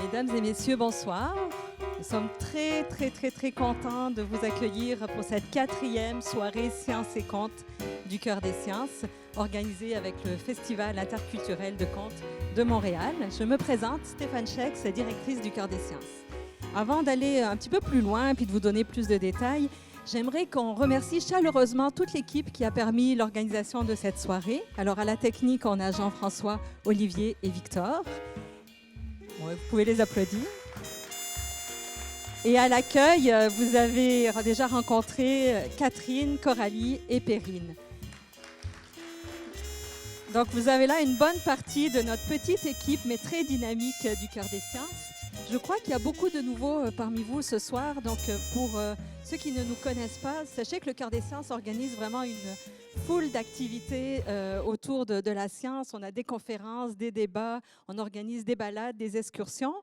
Mesdames et messieurs, bonsoir. Nous sommes très contents de vous accueillir pour cette 4e soirée Sciences et Contes du Cœur des Sciences, organisée avec le Festival interculturel de contes de Montréal. Je me présente, Stéphane Schex, directrice du Cœur des Sciences. Avant d'aller un petit peu plus loin et puis de vous donner plus de détails, j'aimerais qu'on remercie chaleureusement toute l'équipe qui a permis l'organisation de cette soirée. Alors à la technique, on a Jean-François, Olivier et Victor. Bon, vous pouvez les applaudir. Et à l'accueil, vous avez déjà rencontré Catherine, Coralie et Perrine. Donc vous avez là une bonne partie de notre petite équipe, mais très dynamique du Cœur des Sciences. Je crois qu'il y a beaucoup de nouveaux parmi vous ce soir. Donc pour ceux qui ne nous connaissent pas, sachez que le Cœur des Sciences organise vraiment une foule d'activités autour de la science. On a des conférences, des débats, on organise des balades, des excursions.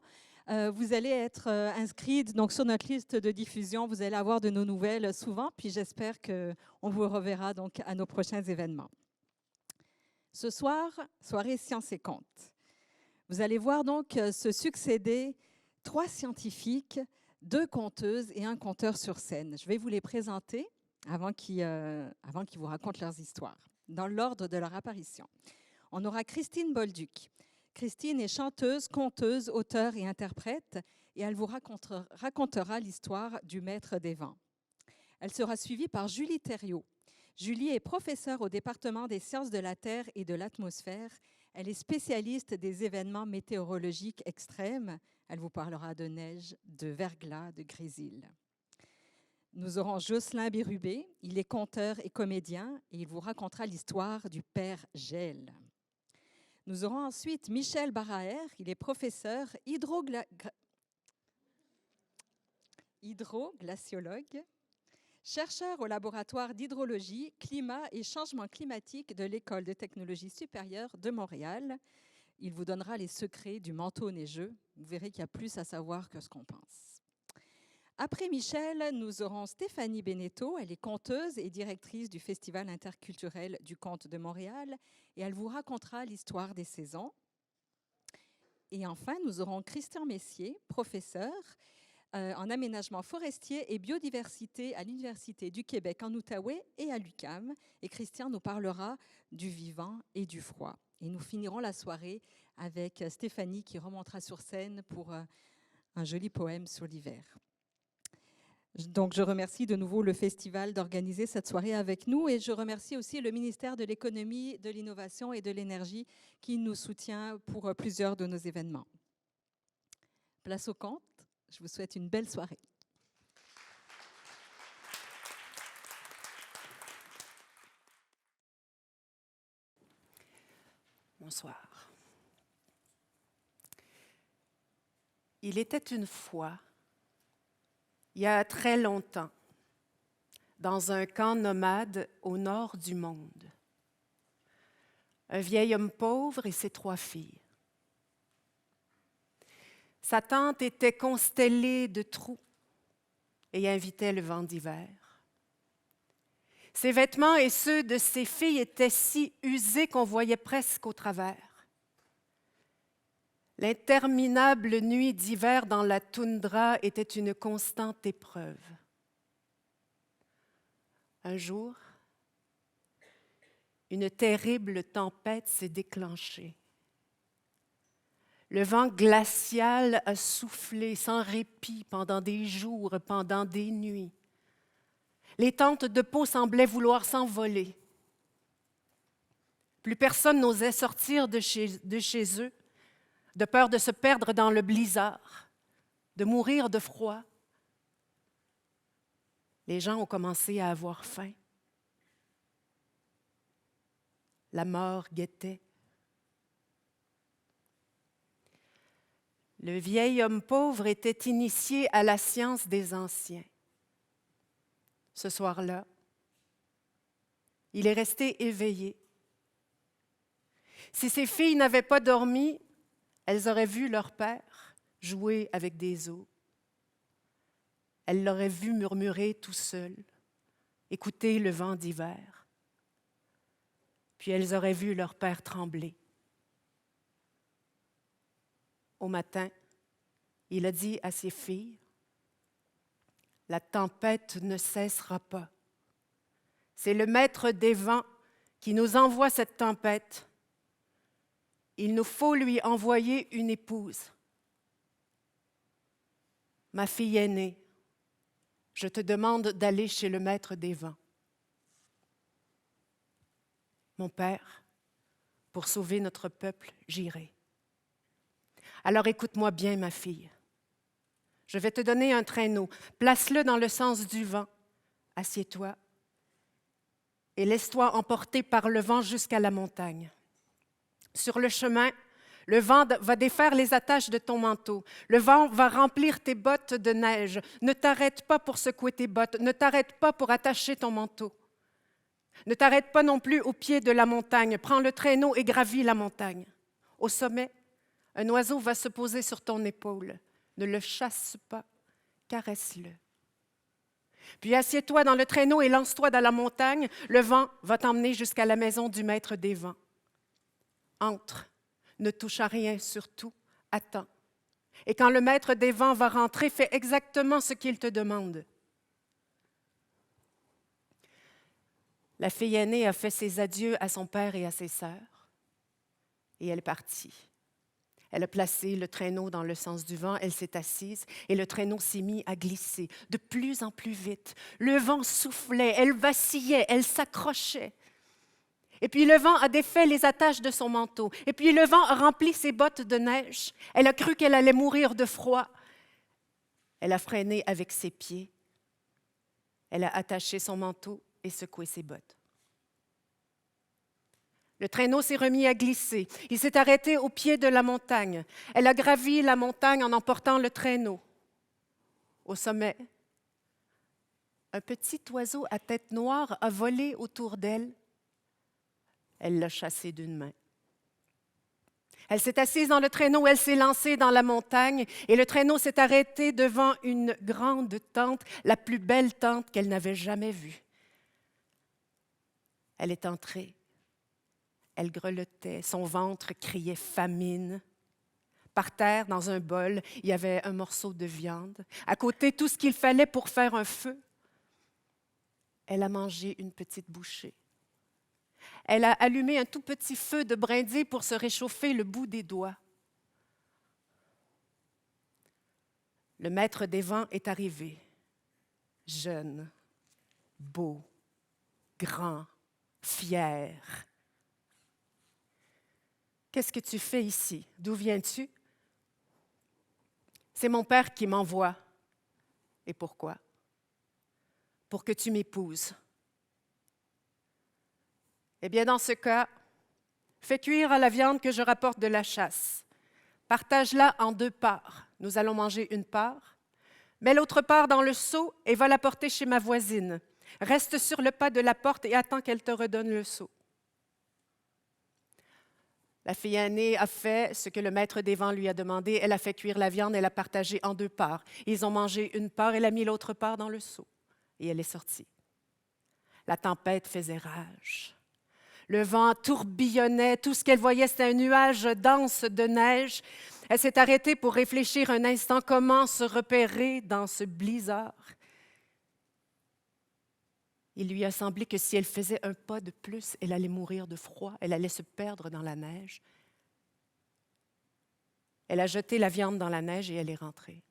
Vous allez être inscrite donc, sur notre liste de diffusion. Vous allez avoir de nos nouvelles souvent. Puis j'espère qu'on vous reverra donc, à nos prochains événements. Ce soir, soirée Sciences et Contes. Vous allez voir donc se succéder 3 scientifiques, 2 conteuses et un conteur sur scène. Je vais vous les présenter avant qu'ils vous racontent leurs histoires, dans l'ordre de leur apparition. On aura Christine Bolduc. Christine est chanteuse, conteuse, auteure et interprète, et elle vous racontera l'histoire du Maître des Vents. Elle sera suivie par Julie Thériault. Julie est professeure au département des sciences de la Terre et de l'atmosphère. Elle est spécialiste des événements météorologiques extrêmes. Elle vous parlera de neige, de verglas, de grésil. Nous aurons Jocelyn Bérubé. Il est conteur et comédien et il vous racontera l'histoire du Père Gel. Nous aurons ensuite Michel Baraher. Il est professeur hydroglaciologue, chercheur au laboratoire d'hydrologie, climat et changement climatique de l'École de technologie supérieure de Montréal. Il vous donnera les secrets du manteau neigeux. Vous verrez qu'il y a plus à savoir que ce qu'on pense. Après Michel, nous aurons Stéphanie Beneteau. Elle est conteuse et directrice du Festival interculturel du conte de Montréal et elle vous racontera l'histoire des saisons. Et enfin, nous aurons Christian Messier, professeur en aménagement forestier et biodiversité à l'Université du Québec en Outaouais et à l'UQAM. Et Christian nous parlera du vivant et du froid. Et nous finirons la soirée avec Stéphanie qui remontera sur scène pour un joli poème sur l'hiver. Donc, je remercie de nouveau le festival d'organiser cette soirée avec nous et je remercie aussi le ministère de l'Économie, de l'Innovation et de l'Énergie qui nous soutient pour plusieurs de nos événements. Place au compte. Je vous souhaite une belle soirée. Bonsoir. Il était une fois, il y a très longtemps, dans un camp nomade au nord du monde, un vieil homme pauvre et ses 3 filles. Sa tente était constellée de trous et invitait le vent d'hiver. Ses vêtements et ceux de ses filles étaient si usés qu'on voyait presque au travers. L'interminable nuit d'hiver dans la toundra était une constante épreuve. Un jour, une terrible tempête s'est déclenchée. Le vent glacial a soufflé sans répit pendant des jours, pendant des nuits. Les tentes de peau semblaient vouloir s'envoler. Plus personne n'osait sortir de chez eux, de peur de se perdre dans le blizzard, de mourir de froid. Les gens ont commencé à avoir faim. La mort guettait. Le vieil homme pauvre était initié à la science des anciens. Ce soir-là, il est resté éveillé. Si ses filles n'avaient pas dormi, elles auraient vu leur père jouer avec des os. Elles l'auraient vu murmurer tout seul, écouter le vent d'hiver. Puis elles auraient vu leur père trembler. Au matin, il a dit à ses filles, « La tempête ne cessera pas. C'est le maître des vents qui nous envoie cette tempête. Il nous faut lui envoyer une épouse. Ma fille aînée, je te demande d'aller chez le maître des vents. Mon père, pour sauver notre peuple, j'irai. Alors écoute-moi bien, ma fille. Je vais te donner un traîneau. Place-le dans le sens du vent. Assieds-toi et laisse-toi emporter par le vent jusqu'à la montagne. Sur le chemin, le vent va défaire les attaches de ton manteau. Le vent va remplir tes bottes de neige. Ne t'arrête pas pour secouer tes bottes. Ne t'arrête pas pour attacher ton manteau. Ne t'arrête pas non plus au pied de la montagne. Prends le traîneau et gravis la montagne. Au sommet, un oiseau va se poser sur ton épaule. Ne le chasse pas, caresse-le. Puis assieds-toi dans le traîneau et lance-toi dans la montagne. Le vent va t'emmener jusqu'à la maison du maître des vents. Entre, ne touche à rien, surtout, attends. Et quand le maître des vents va rentrer, fais exactement ce qu'il te demande. La fille aînée a fait ses adieux à son père et à ses sœurs, et elle est partie. Elle a placé le traîneau dans le sens du vent, elle s'est assise et le traîneau s'est mis à glisser de plus en plus vite. Le vent soufflait, elle vacillait, elle s'accrochait. Et puis le vent a défait les attaches de son manteau. Et puis le vent a rempli ses bottes de neige. Elle a cru qu'elle allait mourir de froid. Elle a freiné avec ses pieds. Elle a attaché son manteau et secoué ses bottes. Le traîneau s'est remis à glisser. Il s'est arrêté au pied de la montagne. Elle a gravi la montagne en emportant le traîneau. Au sommet, un petit oiseau à tête noire a volé autour d'elle. Elle l'a chassé d'une main. Elle s'est assise dans le traîneau, elle s'est lancée dans la montagne et le traîneau s'est arrêté devant une grande tente, la plus belle tente qu'elle n'avait jamais vue. Elle est entrée. Elle grelottait, son ventre criait famine. Par terre, dans un bol, il y avait un morceau de viande. À côté, tout ce qu'il fallait pour faire un feu. Elle a mangé une petite bouchée. Elle a allumé un tout petit feu de brindilles pour se réchauffer le bout des doigts. Le maître des vents est arrivé, jeune, beau, grand, fier. Qu'est-ce que tu fais ici? D'où viens-tu? C'est mon père qui m'envoie. Et pourquoi? Pour que tu m'épouses. Eh bien, dans ce cas, fais cuire la viande que je rapporte de la chasse. Partage-la en 2 parts. Nous allons manger une part. Mets l'autre part dans le seau et va la porter chez ma voisine. Reste sur le pas de la porte et attends qu'elle te redonne le seau. La fille aînée a fait ce que le maître des vents lui a demandé. Elle a fait cuire la viande, elle a partagé en 2 parts. Ils ont mangé une part, elle a mis l'autre part dans le seau. Et elle est sortie. La tempête faisait rage. Le vent tourbillonnait. Tout ce qu'elle voyait, c'était un nuage dense de neige. Elle s'est arrêtée pour réfléchir un instant comment se repérer dans ce blizzard. Il lui a semblé que si elle faisait un pas de plus, elle allait mourir de froid, elle allait se perdre dans la neige. Elle a jeté la viande dans la neige et elle est rentrée.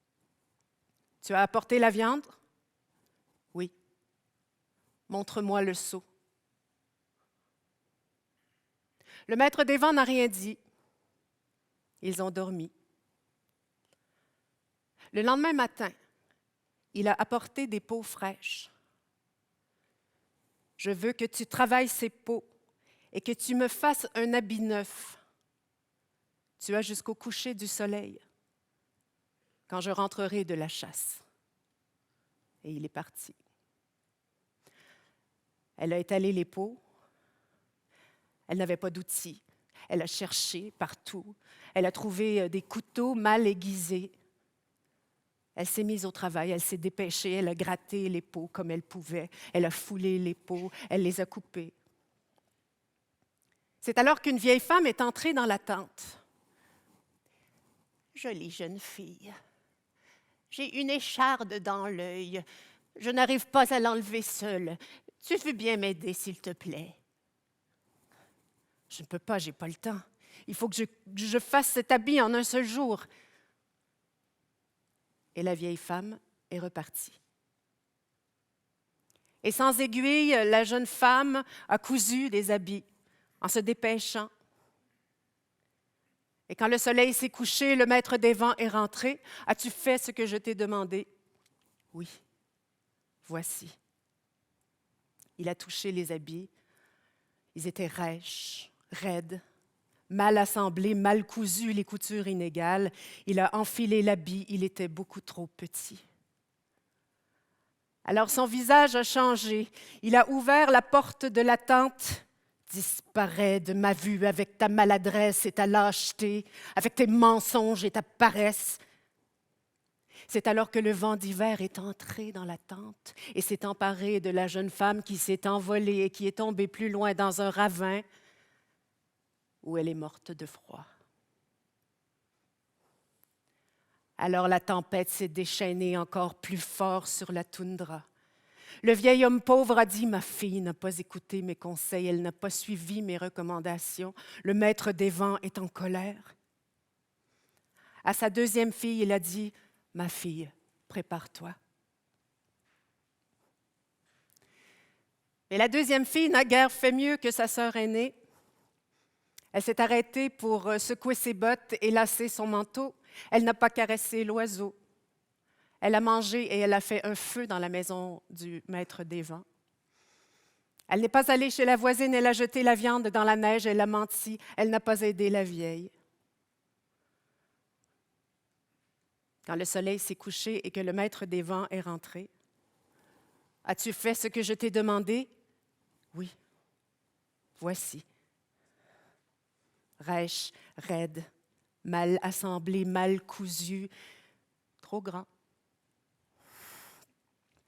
« Tu as apporté la viande? » »« Oui. »« Montre-moi le seau. » Le maître des vents n'a rien dit. Ils ont dormi. Le lendemain matin, il a apporté des peaux fraîches. Je veux que tu travailles ces peaux et que tu me fasses un habit neuf. Tu as jusqu'au coucher du soleil, quand je rentrerai de la chasse. Et il est parti. Elle a étalé les peaux. Elle n'avait pas d'outils. Elle a cherché partout. Elle a trouvé des couteaux mal aiguisés. Elle s'est mise au travail, elle s'est dépêchée, elle a gratté les peaux comme elle pouvait, elle a foulé les peaux, elle les a coupées. C'est alors qu'une vieille femme est entrée dans la tente. Jolie jeune fille, j'ai une écharde dans l'œil. Je n'arrive pas à l'enlever seule. Tu veux bien m'aider, s'il te plaît? Je ne peux pas, j'ai pas le temps. Il faut que je fasse cet habit en un seul jour. Et la vieille femme est repartie. Et sans aiguille, la jeune femme a cousu des habits en se dépêchant. Et quand le soleil s'est couché, le maître des vents est rentré. As-tu fait ce que je t'ai demandé? Oui, voici. Il a touché les habits. Ils étaient rêches, raides, mal assemblés, mal cousus, les coutures inégales. Il a enfilé l'habit, il était beaucoup trop petit. Alors son visage a changé. Il a ouvert la porte de la tente. Disparais de ma vue avec ta maladresse et ta lâcheté, avec tes mensonges et ta paresse. C'est alors que le vent d'hiver est entré dans la tente et s'est emparé de la jeune femme qui s'est envolée et qui est tombée plus loin dans un ravin où elle est morte de froid. Alors la tempête s'est déchaînée encore plus fort sur la toundra. Le vieil homme pauvre a dit, « Ma fille n'a pas écouté mes conseils, elle n'a pas suivi mes recommandations. Le maître des vents est en colère. » À sa deuxième fille, il a dit, « Ma fille, prépare-toi. » Mais la deuxième fille n'a guère fait mieux que sa sœur aînée. Elle s'est arrêtée pour secouer ses bottes et lasser son manteau. Elle n'a pas caressé l'oiseau. Elle a mangé et elle a fait un feu dans la maison du maître des vents. Elle n'est pas allée chez la voisine, elle a jeté la viande dans la neige, elle a menti, elle n'a pas aidé la vieille. Quand le soleil s'est couché et que le maître des vents est rentré, « As-tu fait ce que je t'ai demandé? » Oui, voici. Rêche, raide, mal assemblé, mal cousu, trop grand.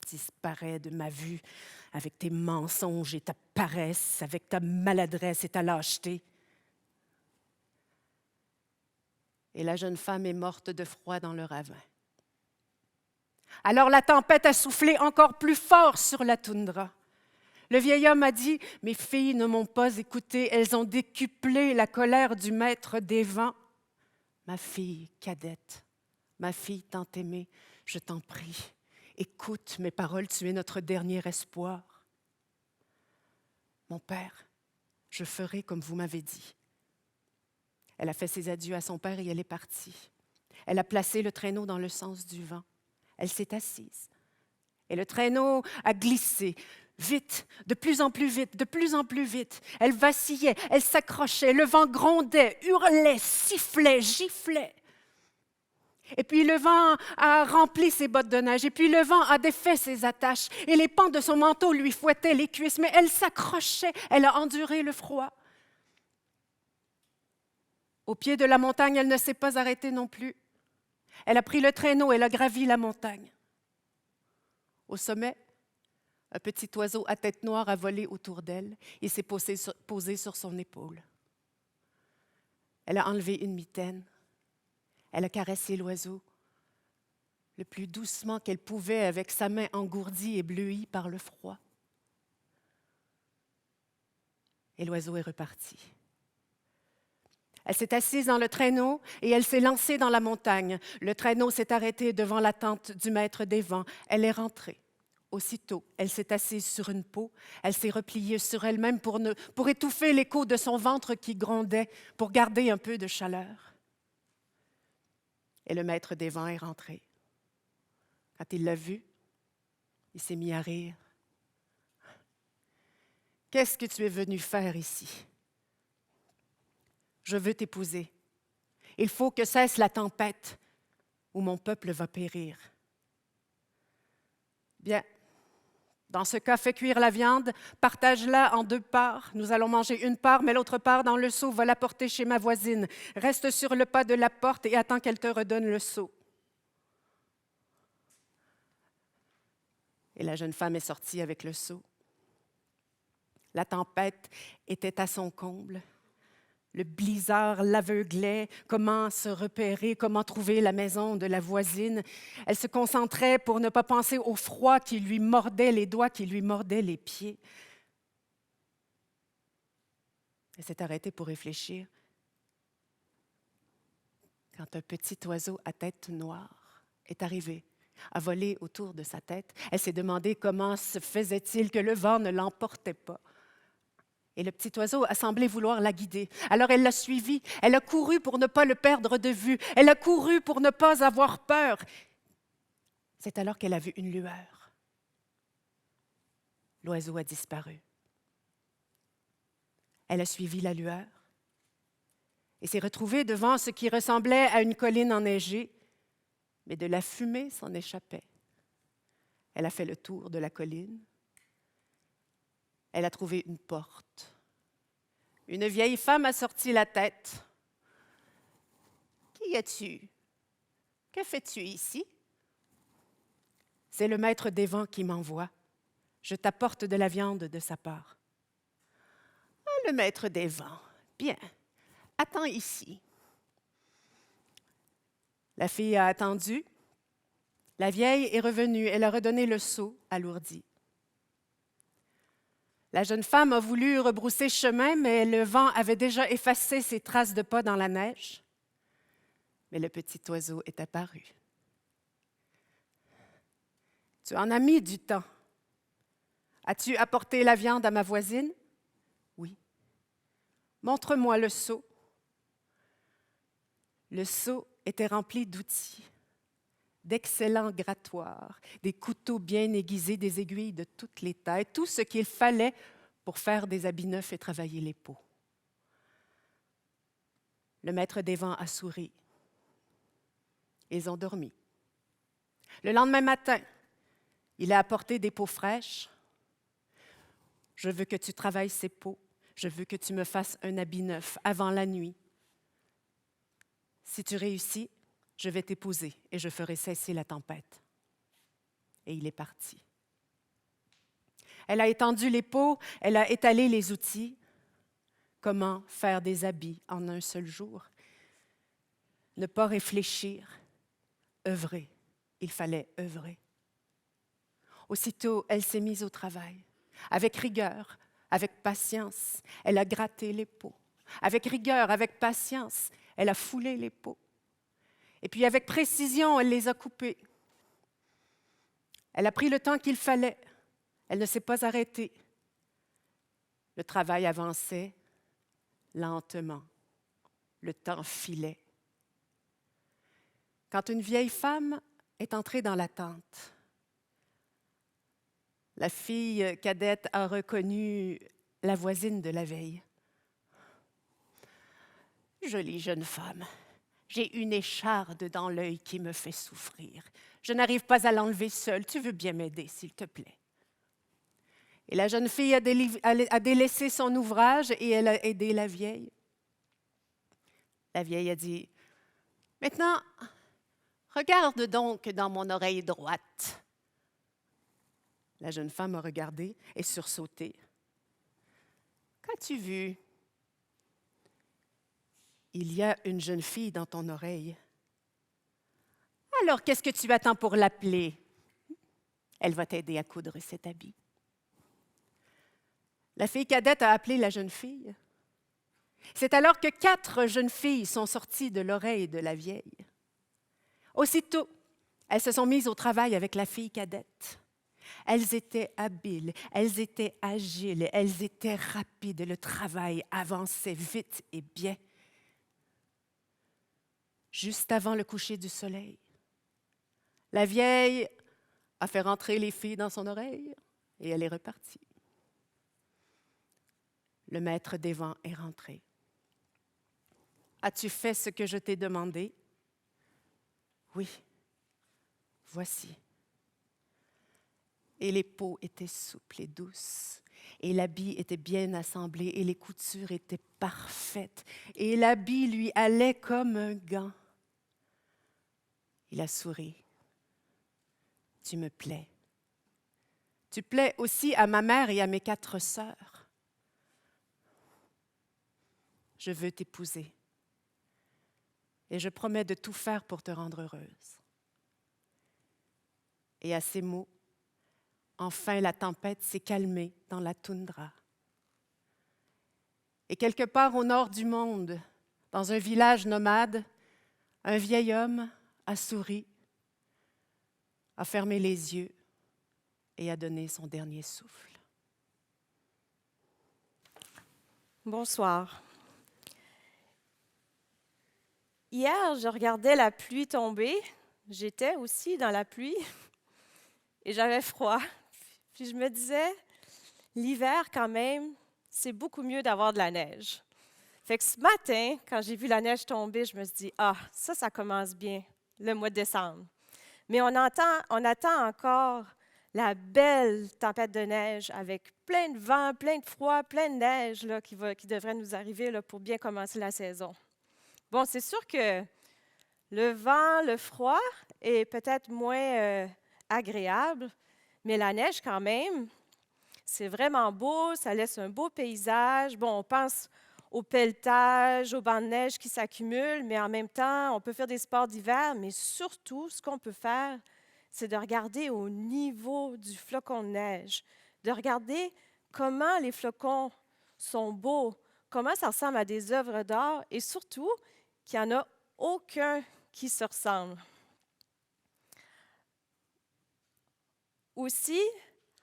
Disparais de ma vue avec tes mensonges et ta paresse, avec ta maladresse et ta lâcheté. Et la jeune femme est morte de froid dans le ravin. Alors la tempête a soufflé encore plus fort sur la toundra. Le vieil homme a dit, « Mes filles ne m'ont pas écouté, elles ont décuplé la colère du maître des vents. Ma fille cadette, ma fille tant aimée, je t'en prie, écoute mes paroles, tu es notre dernier espoir. Mon père, je ferai comme vous m'avez dit. » Elle a fait ses adieux à son père et elle est partie. Elle a placé le traîneau dans le sens du vent. Elle s'est assise. Et le traîneau a glissé, vite, de plus en plus vite, de plus en plus vite. Elle vacillait, elle s'accrochait, le vent grondait, hurlait, sifflait, giflait. Et puis le vent a rempli ses bottes de neige, et puis le vent a défait ses attaches, et les pans de son manteau lui fouettaient les cuisses, mais elle s'accrochait, elle a enduré le froid. Au pied de la montagne, elle ne s'est pas arrêtée non plus. Elle a pris le traîneau, elle a gravi la montagne. Au sommet, un petit oiseau à tête noire a volé autour d'elle et s'est posé sur son épaule. Elle a enlevé une mitaine. Elle a caressé l'oiseau le plus doucement qu'elle pouvait avec sa main engourdie et bleuie par le froid. Et l'oiseau est reparti. Elle s'est assise dans le traîneau et elle s'est lancée dans la montagne. Le traîneau s'est arrêté devant la tente du maître des vents. Elle est rentrée. Aussitôt, elle s'est assise sur une peau. Elle s'est repliée sur elle-même pour étouffer l'écho de son ventre qui grondait, pour garder un peu de chaleur. Et le maître des vents est rentré. Quand il l'a vue, il s'est mis à rire. « Qu'est-ce que tu es venu faire ici? » « Je veux t'épouser. Il faut que cesse la tempête ou mon peuple va périr. » « Bien, dans ce cas, fais cuire la viande, partage-la en 2 parts. Nous allons manger une part, mais l'autre part dans le seau, va la porter chez ma voisine. Reste sur le pas de la porte et attends qu'elle te redonne le seau. » Et la jeune femme est sortie avec le seau. La tempête était à son comble. Le blizzard l'aveuglait, comment se repérer, comment trouver la maison de la voisine. Elle se concentrait pour ne pas penser au froid qui lui mordait les doigts, qui lui mordait les pieds. Elle s'est arrêtée pour réfléchir quand un petit oiseau à tête noire est arrivé, a volé autour de sa tête. Elle s'est demandé comment se faisait-il que le vent ne l'emportait pas. Et le petit oiseau a semblé vouloir la guider. Alors elle l'a suivi. Elle a couru pour ne pas le perdre de vue. Elle a couru pour ne pas avoir peur. C'est alors qu'elle a vu une lueur. L'oiseau a disparu. Elle a suivi la lueur et s'est retrouvée devant ce qui ressemblait à une colline enneigée, mais de la fumée s'en échappait. Elle a fait le tour de la colline. Elle a trouvé une porte. Une vieille femme a sorti la tête. « Qui es-tu? Que fais-tu ici? » »« C'est le maître des vents qui m'envoie. Je t'apporte de la viande de sa part. »« Ah, le maître des vents. Bien. Attends ici. » La fille a attendu. La vieille est revenue. Elle a redonné le seau alourdi. La jeune femme a voulu rebrousser chemin, mais le vent avait déjà effacé ses traces de pas dans la neige. Mais le petit oiseau est apparu. « Tu en as mis du temps. As-tu apporté la viande à ma voisine? » »« Oui. »« Montre-moi le seau. » Le seau était rempli d'outils, d'excellents grattoirs, des couteaux bien aiguisés, des aiguilles de toutes les tailles, tout ce qu'il fallait pour faire des habits neufs et travailler les peaux. Le maître des vents a souri. Ils ont dormi. Le lendemain matin, il a apporté des peaux fraîches. « Je veux que tu travailles ces peaux. Je veux que tu me fasses un habit neuf avant la nuit. Si tu réussis, je vais t'épouser et je ferai cesser la tempête. » Et il est parti. Elle a étendu les peaux, elle a étalé les outils. Comment faire des habits en un seul jour? Ne pas réfléchir, œuvrer. Il fallait œuvrer. Aussitôt, elle s'est mise au travail. Avec rigueur, avec patience, elle a gratté les peaux. Avec rigueur, avec patience, elle a foulé les peaux. Et puis avec précision, elle les a coupées. Elle a pris le temps qu'il fallait. Elle ne s'est pas arrêtée. Le travail avançait lentement. Le temps filait. Quand une vieille femme est entrée dans la tente, la fille cadette a reconnu la voisine de la veille. « Jolie jeune femme, j'ai une écharde dans l'œil qui me fait souffrir. Je n'arrive pas à l'enlever seule. Tu veux bien m'aider, s'il te plaît? » Et la jeune fille a délaissé son ouvrage et elle a aidé la vieille. La vieille a dit, « Maintenant, regarde donc dans mon oreille droite. » La jeune femme a regardé et sursauté. « Qu'as-tu vu? » »« Il y a une jeune fille dans ton oreille. »« Alors, qu'est-ce que tu attends pour l'appeler? Elle va t'aider à coudre cet habit. » La fille cadette a appelé la jeune fille. C'est alors que 4 jeunes filles sont sorties de l'oreille de la vieille. Aussitôt, elles se sont mises au travail avec la fille cadette. Elles étaient habiles, elles étaient agiles, elles étaient rapides. Le travail avançait vite et bien. Juste avant le coucher du soleil, la vieille a fait rentrer les filles dans son oreille et elle est repartie. Le maître des vents est rentré. « As-tu fait ce que je t'ai demandé? »« Oui, voici. » Et les peaux étaient souples et douces, et l'habit était bien assemblé, et les coutures étaient parfaites, et l'habit lui allait comme un gant. Il a souri. « Tu me plais. Tu plais aussi à ma mère et à mes 4 sœurs. je veux t'épouser. Et je promets de tout faire pour te rendre heureuse. » Et à ces mots, enfin la tempête s'est calmée dans la toundra. Et quelque part au nord du monde, dans un village nomade, un vieil homme a souri, a fermé les yeux et a donné son dernier souffle. Bonsoir. Hier, je regardais la pluie tomber. J'étais aussi dans la pluie et j'avais froid. Puis je me disais, l'hiver quand même, c'est beaucoup mieux d'avoir de la neige. Fait que ce matin, quand j'ai vu la neige tomber, je me suis dit, ah, ça commence bien, le mois de décembre. Mais on attend encore la belle tempête de neige avec plein de vent, plein de froid, plein de neige là, qui devrait nous arriver là, pour bien commencer la saison. Bon, c'est sûr que le vent, le froid est peut-être moins agréable, mais la neige quand même, c'est vraiment beau, ça laisse un beau paysage. Bon, on pense au pelletage, aux bancs de neige qui s'accumulent, mais en même temps, on peut faire des sports d'hiver, mais surtout, ce qu'on peut faire, c'est de regarder au niveau du flocon de neige, de regarder comment les flocons sont beaux, comment ça ressemble à des œuvres d'art, et surtout qu'il n'y en a aucun qui se ressemble. Aussi,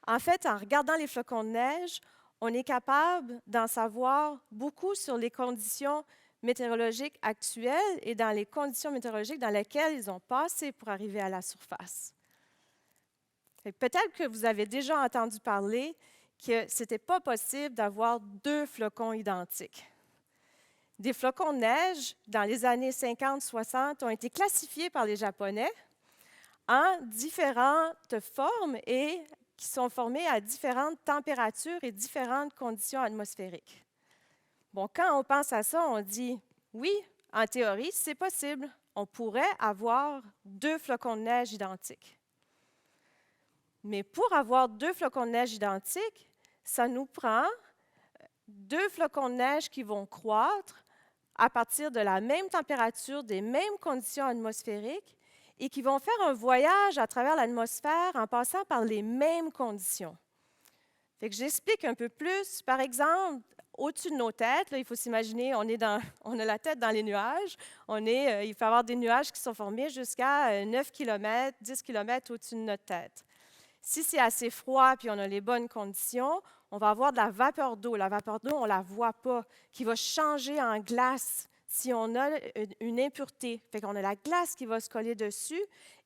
en fait, en regardant les flocons de neige, on est capable d'en savoir beaucoup sur les conditions météorologiques actuelles et dans les conditions météorologiques dans lesquelles ils ont passé pour arriver à la surface. Peut-être que vous avez déjà entendu parler que ce n'était pas possible d'avoir deux flocons identiques. Des flocons de neige, dans les années 50-60, ont été classifiés par les Japonais en différentes formes et qui sont formés à différentes températures et différentes conditions atmosphériques. Bon, quand on pense à ça, on dit, oui, en théorie, c'est possible. On pourrait avoir deux flocons de neige identiques. Mais pour avoir deux flocons de neige identiques, ça nous prend deux flocons de neige qui vont croître à partir de la même température, des mêmes conditions atmosphériques, et qui vont faire un voyage à travers l'atmosphère en passant par les mêmes conditions. Fait que j'explique un peu plus. Par exemple, au-dessus de nos têtes, là, il faut s'imaginer, on a la tête dans les nuages. Il peut y avoir des nuages qui sont formés jusqu'à 9 km, 10 km au-dessus de notre tête. Si c'est assez froid puis on a les bonnes conditions, on va avoir de la vapeur d'eau. La vapeur d'eau, on ne la voit pas, qui va changer en glace si on a une impureté. Fait qu'on a la glace qui va se coller dessus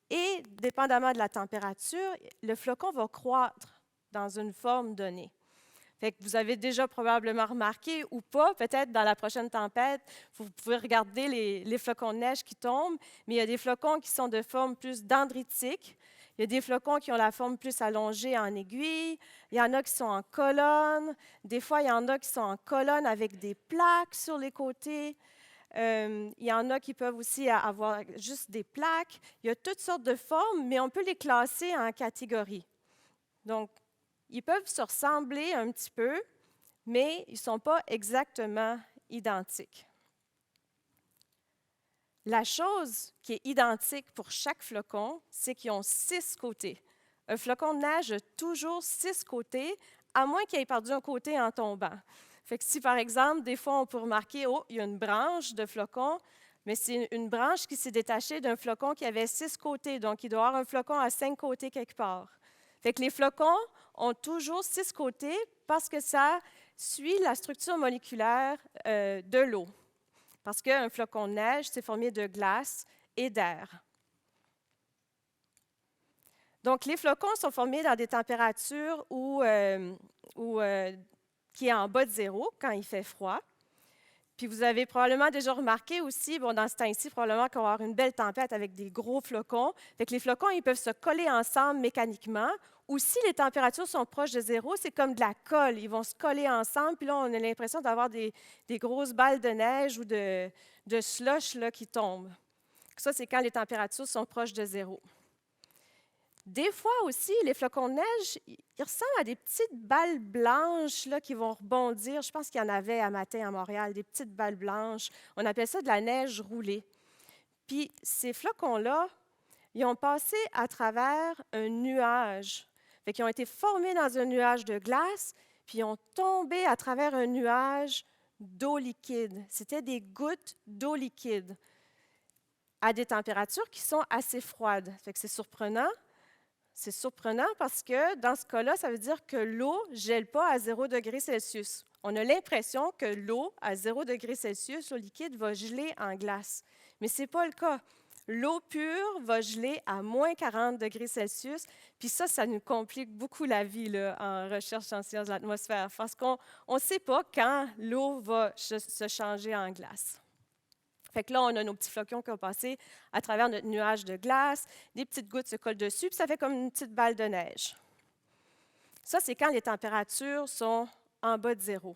et, dépendamment de la température, le flocon va croître dans une forme donnée. Fait que vous avez déjà probablement remarqué ou pas, peut-être dans la prochaine tempête, vous pouvez regarder les flocons de neige qui tombent, mais il y a des flocons qui sont de forme plus dendritique. Il y a des flocons qui ont la forme plus allongée en aiguille. Il y en a qui sont en colonne. Des fois, il y en a qui sont en colonne avec des plaques sur les côtés. Il y en a qui peuvent aussi avoir juste des plaques. Il y a toutes sortes de formes, mais on peut les classer en catégories. Donc, ils peuvent se ressembler un petit peu, mais ils ne sont pas exactement identiques. La chose qui est identique pour chaque flocon, c'est qu'ils ont 6 côtés. Un flocon de neige a toujours 6 côtés, à moins qu'il ait perdu un côté en tombant. Fait que si, par exemple, des fois, on peut remarquer, il y a une branche de flocon, mais c'est une branche qui s'est détachée d'un flocon qui avait 6 côtés, donc il doit y avoir un flocon à 5 côtés quelque part. Fait que les flocons ont toujours 6 côtés parce que ça suit la structure moléculaire de l'eau. Parce qu'un flocon de neige, c'est formé de glace et d'air. Donc, les flocons sont formés dans des températures qui est en bas de zéro quand il fait froid. Puis vous avez probablement déjà remarqué aussi, dans ce temps-ci, probablement qu'on va avoir une belle tempête avec des gros flocons. Fait que les flocons, ils peuvent se coller ensemble mécaniquement. Ou si les températures sont proches de zéro, c'est comme de la colle. Ils vont se coller ensemble, puis là, on a l'impression d'avoir des grosses balles de neige ou de slush là, qui tombent. Ça, c'est quand les températures sont proches de zéro. Des fois aussi, les flocons de neige, ils ressemblent à des petites balles blanches là, qui vont rebondir. Je pense qu'il y en avait à matin à Montréal, des petites balles blanches. On appelle ça de la neige roulée. Puis ces flocons-là, ils ont passé à travers un nuage. Fait qu'ils ont été formés dans un nuage de glace, puis ils ont tombé à travers un nuage d'eau liquide. C'était des gouttes d'eau liquide à des températures qui sont assez froides. Fait que c'est surprenant. C'est surprenant parce que dans ce cas-là, ça veut dire que l'eau ne gèle pas à 0 degré Celsius. On a l'impression que l'eau à 0 degré Celsius, l'eau liquide, va geler en glace. Mais ce n'est pas le cas. L'eau pure va geler à moins 40 degrés Celsius. Puis ça nous complique beaucoup la vie là, en recherche en sciences de l'atmosphère parce qu'on ne sait pas quand l'eau va se changer en glace. Fait que là, on a nos petits flocons qui ont passé à travers notre nuage de glace, des petites gouttes se collent dessus, puis ça fait comme une petite balle de neige. Ça, c'est quand les températures sont en bas de zéro.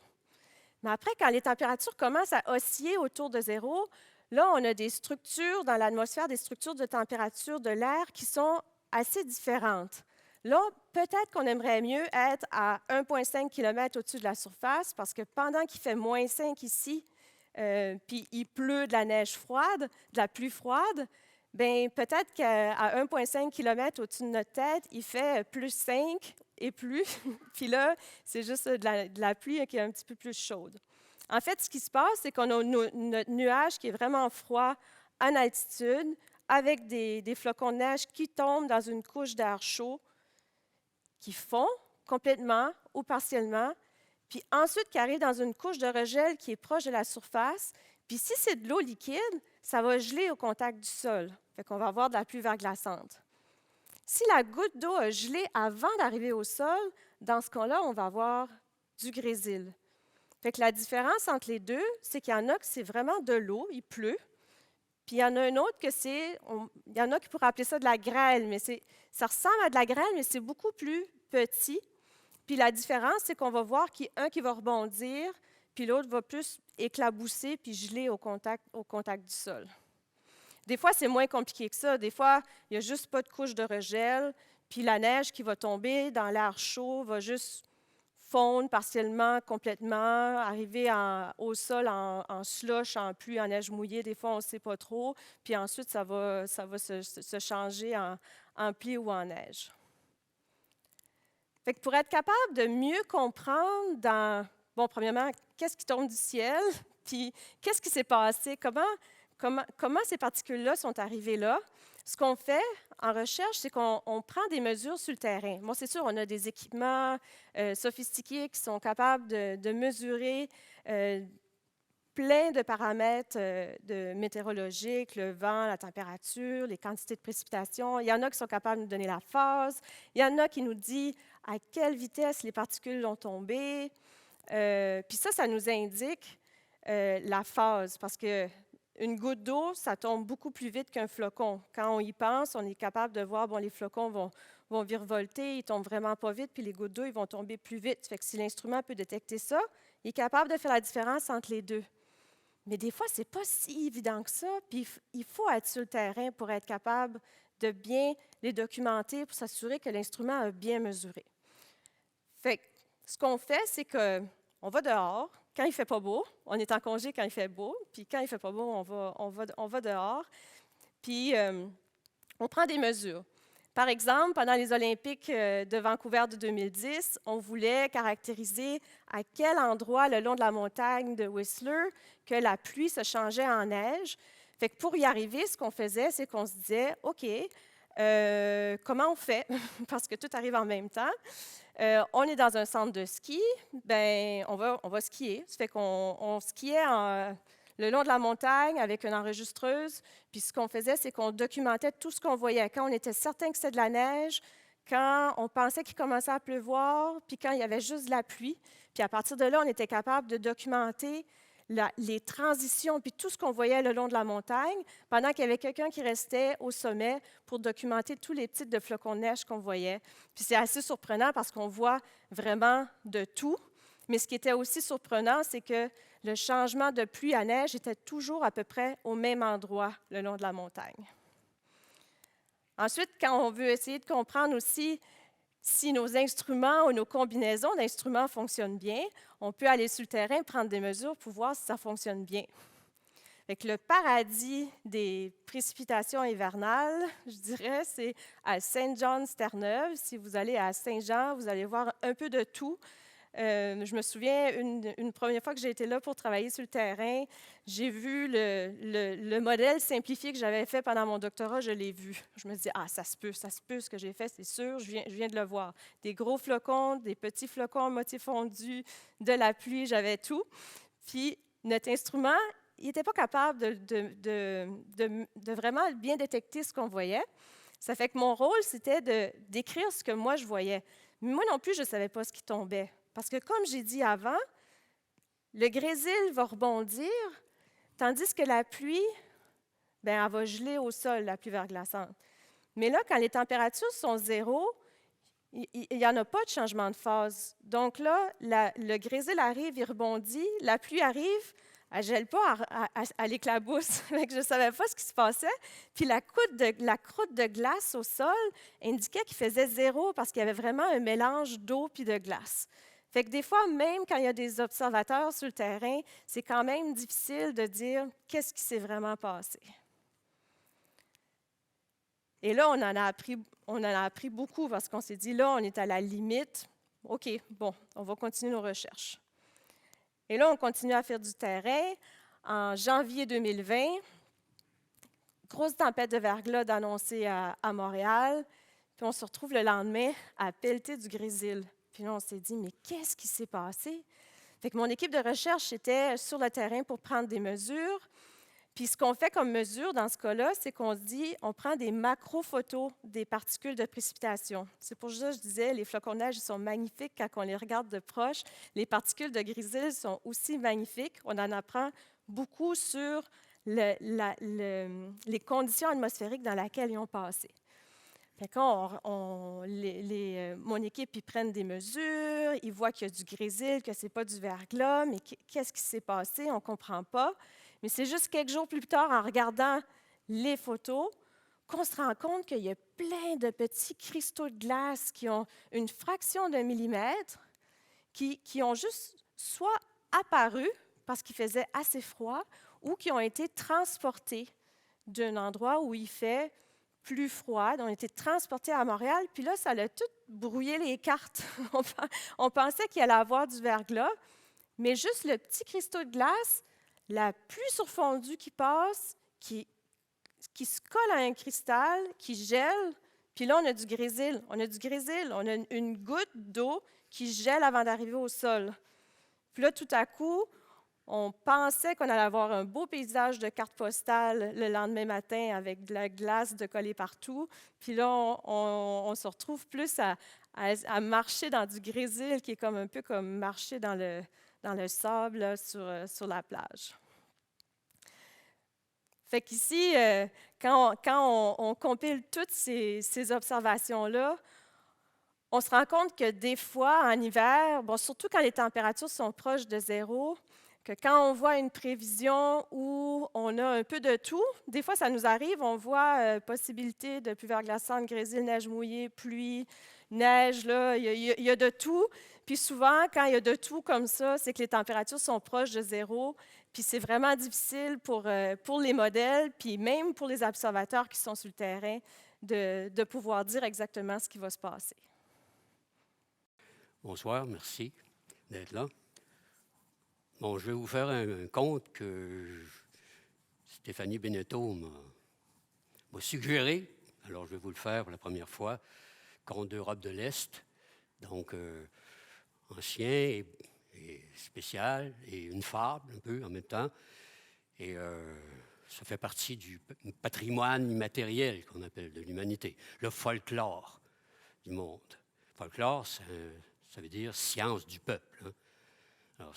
Mais après, quand les températures commencent à osciller autour de zéro, là, on a des structures dans l'atmosphère, des structures de température de l'air qui sont assez différentes. Là, peut-être qu'on aimerait mieux être à 1,5 km au-dessus de la surface parce que pendant qu'il fait moins 5 ici, puis il pleut de la neige froide, de la pluie froide, bien peut-être qu'à 1,5 km au-dessus de notre tête, il fait plus 5 et plus. Puis là, c'est juste de la pluie qui est un petit peu plus chaude. En fait, ce qui se passe, c'est qu'on a notre nuage qui est vraiment froid en altitude, avec des flocons de neige qui tombent dans une couche d'air chaud, qui fond complètement ou partiellement, puis ensuite qui arrive dans une couche de regel qui est proche de la surface. Puis si c'est de l'eau liquide, ça va geler au contact du sol. Fait qu'on va avoir de la pluie verglaçante. Si la goutte d'eau a gelé avant d'arriver au sol, dans ce cas-là, on va avoir du grésil. Fait que la différence entre les deux, c'est qu'il y en a que c'est vraiment de l'eau, il pleut. Puis il y en a un autre que il y en a qui pourraient appeler ça de la grêle, mais ça ressemble à de la grêle, mais c'est beaucoup plus petit. Puis la différence, c'est qu'on va voir qu'il y a un qui va rebondir, puis l'autre va plus éclabousser puis geler au contact du sol. Des fois, c'est moins compliqué que ça. Des fois, il n'y a juste pas de couche de regel, puis la neige qui va tomber dans l'air chaud va juste fondre partiellement, complètement, arriver au sol en slush, en pluie, en neige mouillée. Des fois, on ne sait pas trop. Puis ensuite, ça va se changer en pluie ou en neige. Fait que pour être capable de mieux comprendre premièrement, qu'est-ce qui tombe du ciel, puis qu'est-ce qui s'est passé, comment ces particules-là sont arrivées là, ce qu'on fait en recherche, c'est qu'on prend des mesures sur le terrain. Bon, c'est sûr, on a des équipements sophistiqués qui sont capables de mesurer plein de paramètres météorologiques, le vent, la température, les quantités de précipitations. Il y en a qui sont capables de nous donner la phase. Il y en a qui nous disent à quelle vitesse les particules ont tombé. Puis ça nous indique la phase, parce qu'une goutte d'eau, ça tombe beaucoup plus vite qu'un flocon. Quand on y pense, on est capable de voir, les flocons vont virevolter, ils tombent vraiment pas vite, puis les gouttes d'eau, ils vont tomber plus vite. Fait que si l'instrument peut détecter ça, il est capable de faire la différence entre les deux. Mais des fois, ce n'est pas si évident que ça, puis il faut être sur le terrain pour être capable de bien les documenter, pour s'assurer que l'instrument a bien mesuré. Fait que ce qu'on fait, c'est qu'on va dehors, quand il ne fait pas beau, on est en congé quand il fait beau, puis quand il ne fait pas beau, on va dehors, puis on prend des mesures. Par exemple, pendant les Olympiques de Vancouver de 2010, on voulait caractériser à quel endroit le long de la montagne de Whistler que la pluie se changeait en neige. Fait que pour y arriver, ce qu'on faisait, c'est qu'on se disait, OK, comment on fait? Parce que tout arrive en même temps. On est dans un centre de ski, bien, on va skier. Ça fait qu'on skiait le long de la montagne avec une enregistreuse. Puis ce qu'on faisait, c'est qu'on documentait tout ce qu'on voyait. Quand on était certain que c'était de la neige, quand on pensait qu'il commençait à pleuvoir, puis quand il y avait juste de la pluie. Puis à partir de là, on était capable de documenter les transitions, puis tout ce qu'on voyait le long de la montagne, pendant qu'il y avait quelqu'un qui restait au sommet pour documenter tous les types de flocons de neige qu'on voyait. Puis c'est assez surprenant parce qu'on voit vraiment de tout. Mais ce qui était aussi surprenant, c'est que le changement de pluie à neige était toujours à peu près au même endroit le long de la montagne. Ensuite, quand on veut essayer de comprendre aussi si nos instruments ou nos combinaisons d'instruments fonctionnent bien, on peut aller sur le terrain, prendre des mesures pour voir si ça fonctionne bien. Fait que le paradis des précipitations hivernales, je dirais, c'est à Saint-Jean-Terre-Neuve. Si vous allez à Saint-Jean, vous allez voir un peu de tout. Je me souviens, une première fois que j'ai été là pour travailler sur le terrain, j'ai vu le modèle simplifié que j'avais fait pendant mon doctorat, je l'ai vu. Je me dis, ah, ça se peut ce que j'ai fait, c'est sûr, je viens de le voir. Des gros flocons, des petits flocons à moitié fondus, de la pluie, j'avais tout. Puis notre instrument, il n'était pas capable de vraiment bien détecter ce qu'on voyait. Ça fait que mon rôle, c'était d'écrire ce que moi je voyais. Mais moi non plus, je ne savais pas ce qui tombait. Parce que comme j'ai dit avant, le grésil va rebondir, tandis que la pluie, bien, elle va geler au sol, la pluie verglaçante. Mais là, quand les températures sont zéro, il n'y en a pas de changement de phase. Donc là, le grésil arrive, il rebondit, la pluie arrive, elle ne gèle pas à l'éclabousse. Je ne savais pas ce qui se passait. Puis la croûte de glace au sol indiquait qu'il faisait zéro parce qu'il y avait vraiment un mélange d'eau puis de glace. Fait que des fois, même quand il y a des observateurs sur le terrain, c'est quand même difficile de dire qu'est-ce qui s'est vraiment passé. Et là, on en a appris beaucoup parce qu'on s'est dit, là, on est à la limite. OK, bon, on va continuer nos recherches. Et là, on continue à faire du terrain. En janvier 2020, grosse tempête de verglas annoncée à Montréal. Puis on se retrouve le lendemain à pelleter du grésil. Puis là, on s'est dit, mais qu'est-ce qui s'est passé? Fait que mon équipe de recherche était sur le terrain pour prendre des mesures. Puis ce qu'on fait comme mesure dans ce cas-là, c'est qu'on se dit, on prend des macro-photos des particules de précipitation. C'est pour ça que je disais, les flocons de neige sont magnifiques quand on les regarde de proche. Les particules de grésil sont aussi magnifiques. On en apprend beaucoup sur les conditions atmosphériques dans lesquelles ils ont passé. Fait quand mon équipe, ils prennent des mesures, ils voient qu'il y a du grésil, que ce n'est pas du verglas, mais qu'est-ce qui s'est passé? On ne comprend pas. Mais c'est juste quelques jours plus tard, en regardant les photos, qu'on se rend compte qu'il y a plein de petits cristaux de glace qui ont une fraction d'un millimètre, qui ont juste soit apparu parce qu'il faisait assez froid, ou qui ont été transportés d'un endroit où il fait plus froid. On a été transportés à Montréal, puis là, ça a tout brouillé les cartes. On pensait qu'il allait avoir du verglas, mais juste le petit cristaux de glace, la pluie surfondue qui passe, qui se colle à un cristal, qui gèle, puis là, on a du grésil. On a une goutte d'eau qui gèle avant d'arriver au sol. Puis là, tout à coup, on pensait qu'on allait avoir un beau paysage de cartes postales le lendemain matin avec de la glace de coller partout. Puis là, on se retrouve plus à marcher dans du grésil qui est un peu comme marcher dans le sable là, sur la plage. Fait qu'ici, quand on compile toutes ces observations-là, on se rend compte que des fois, en hiver, surtout quand les températures sont proches de zéro, que quand on voit une prévision où on a un peu de tout, des fois ça nous arrive, on voit possibilité de pluie verglaçante, grésil, neige mouillée, pluie, neige, là, il y a de tout. Puis souvent, quand il y a de tout comme ça, c'est que les températures sont proches de zéro, puis c'est vraiment difficile pour les modèles, puis même pour les observateurs qui sont sur le terrain, de pouvoir dire exactement ce qui va se passer. Bonsoir, merci d'être là. Bon, je vais vous faire un conte que Stéphanie Beneteau m'a suggéré. Alors, je vais vous le faire pour la première fois. Conte d'Europe de l'Est, donc ancien et spécial, et une fable un peu en même temps. Et ça fait partie du patrimoine immatériel qu'on appelle de l'humanité, le folklore du monde. Folklore, ça veut dire science du peuple. Hein. Alors,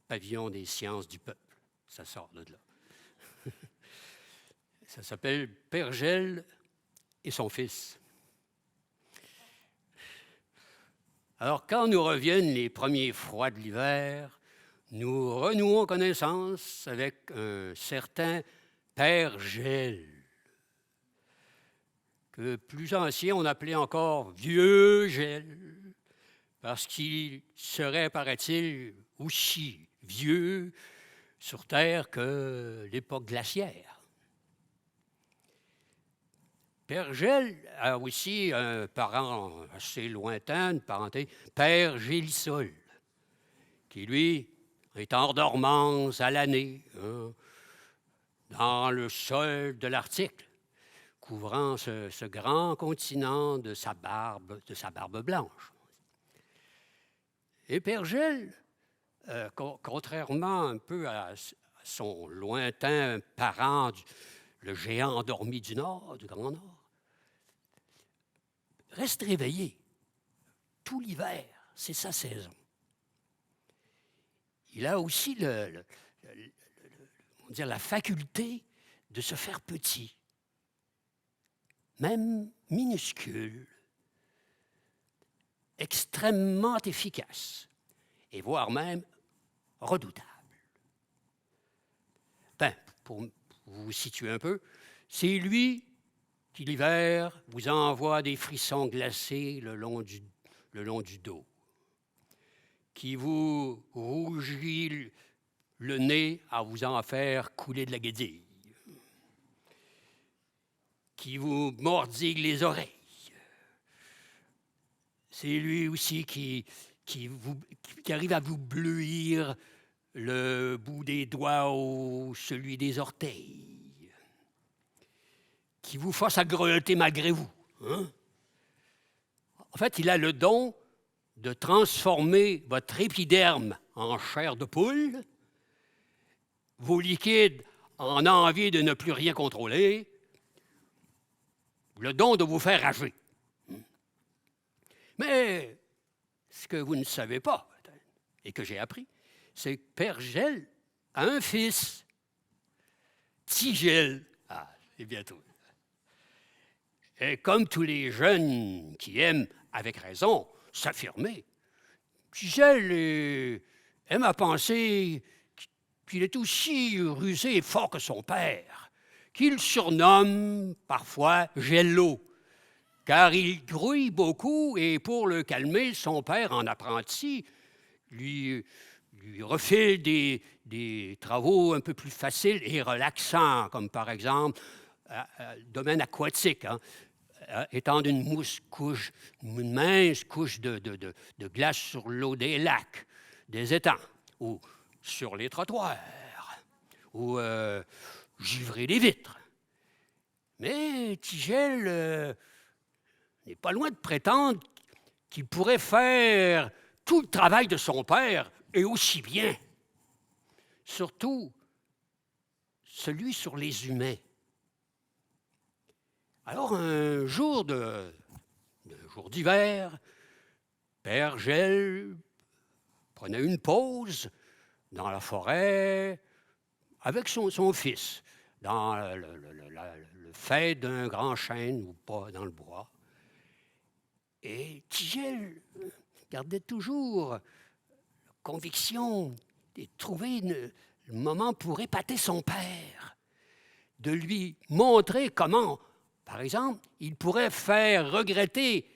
pavillon des sciences du peuple. Ça sort de là. Ça s'appelle Père Gel et son fils. Alors, quand nous reviennent les premiers froids de l'hiver, nous renouons connaissance avec un certain Père Gel. que plus anciens, on appelait encore vieux gel, parce qu'il serait, paraît-il, aussi vieux sur Terre que l'époque glaciaire. Père Gel a aussi un parent assez lointain, une parenté, Père Gélisol, qui, lui, est en dormance à l'année, hein, dans le sol de l'Arctique, couvrant ce grand continent de sa barbe blanche. Et Père Gel, contrairement un peu à son lointain parent, le géant endormi du Nord, du Grand Nord, reste réveillé tout l'hiver, c'est sa saison. Il a aussi on va dire, la faculté de se faire petit, même minuscule, extrêmement efficace, et voire même redoutable. Ben, pour vous situer un peu, c'est lui qui, l'hiver, vous envoie des frissons glacés le long du dos, qui vous rougit le nez à vous en faire couler de la guédille, qui vous mordigue les oreilles. C'est lui aussi qui arrive à vous bleuir le bout des doigts ou celui des orteils, qui vous force à grelotter malgré vous. Hein? En fait, il a le don de transformer votre épiderme en chair de poule, vos liquides en envie de ne plus rien contrôler, le don de vous faire rager. Mais ce que vous ne savez pas, et que j'ai appris, c'est que Père Gel a un fils, Tigel. Ah, c'est bientôt. Et comme tous les jeunes qui aiment, avec raison, s'affirmer, Tigel aime à penser qu'il est aussi rusé et fort que son père, qu'il surnomme parfois Gello, car il grouille beaucoup et pour le calmer, son père, en apprenti, lui refile des travaux un peu plus faciles et relaxants, comme par exemple le domaine aquatique, hein, étendre une mince couche de glace sur l'eau des lacs, des étangs, ou sur les trottoirs, ou givrer les vitres. Mais Tigel n'est pas loin de prétendre qu'il pourrait faire tout le travail de son père et aussi bien. Surtout celui sur les humains. Alors, un jour d'hiver, Père Gel prenait une pause dans la forêt avec son fils, dans le fait d'un grand chêne ou pas dans le bois. Et Tigel gardait toujours la conviction de trouver le moment pour épater son père, de lui montrer comment, par exemple, il pourrait faire regretter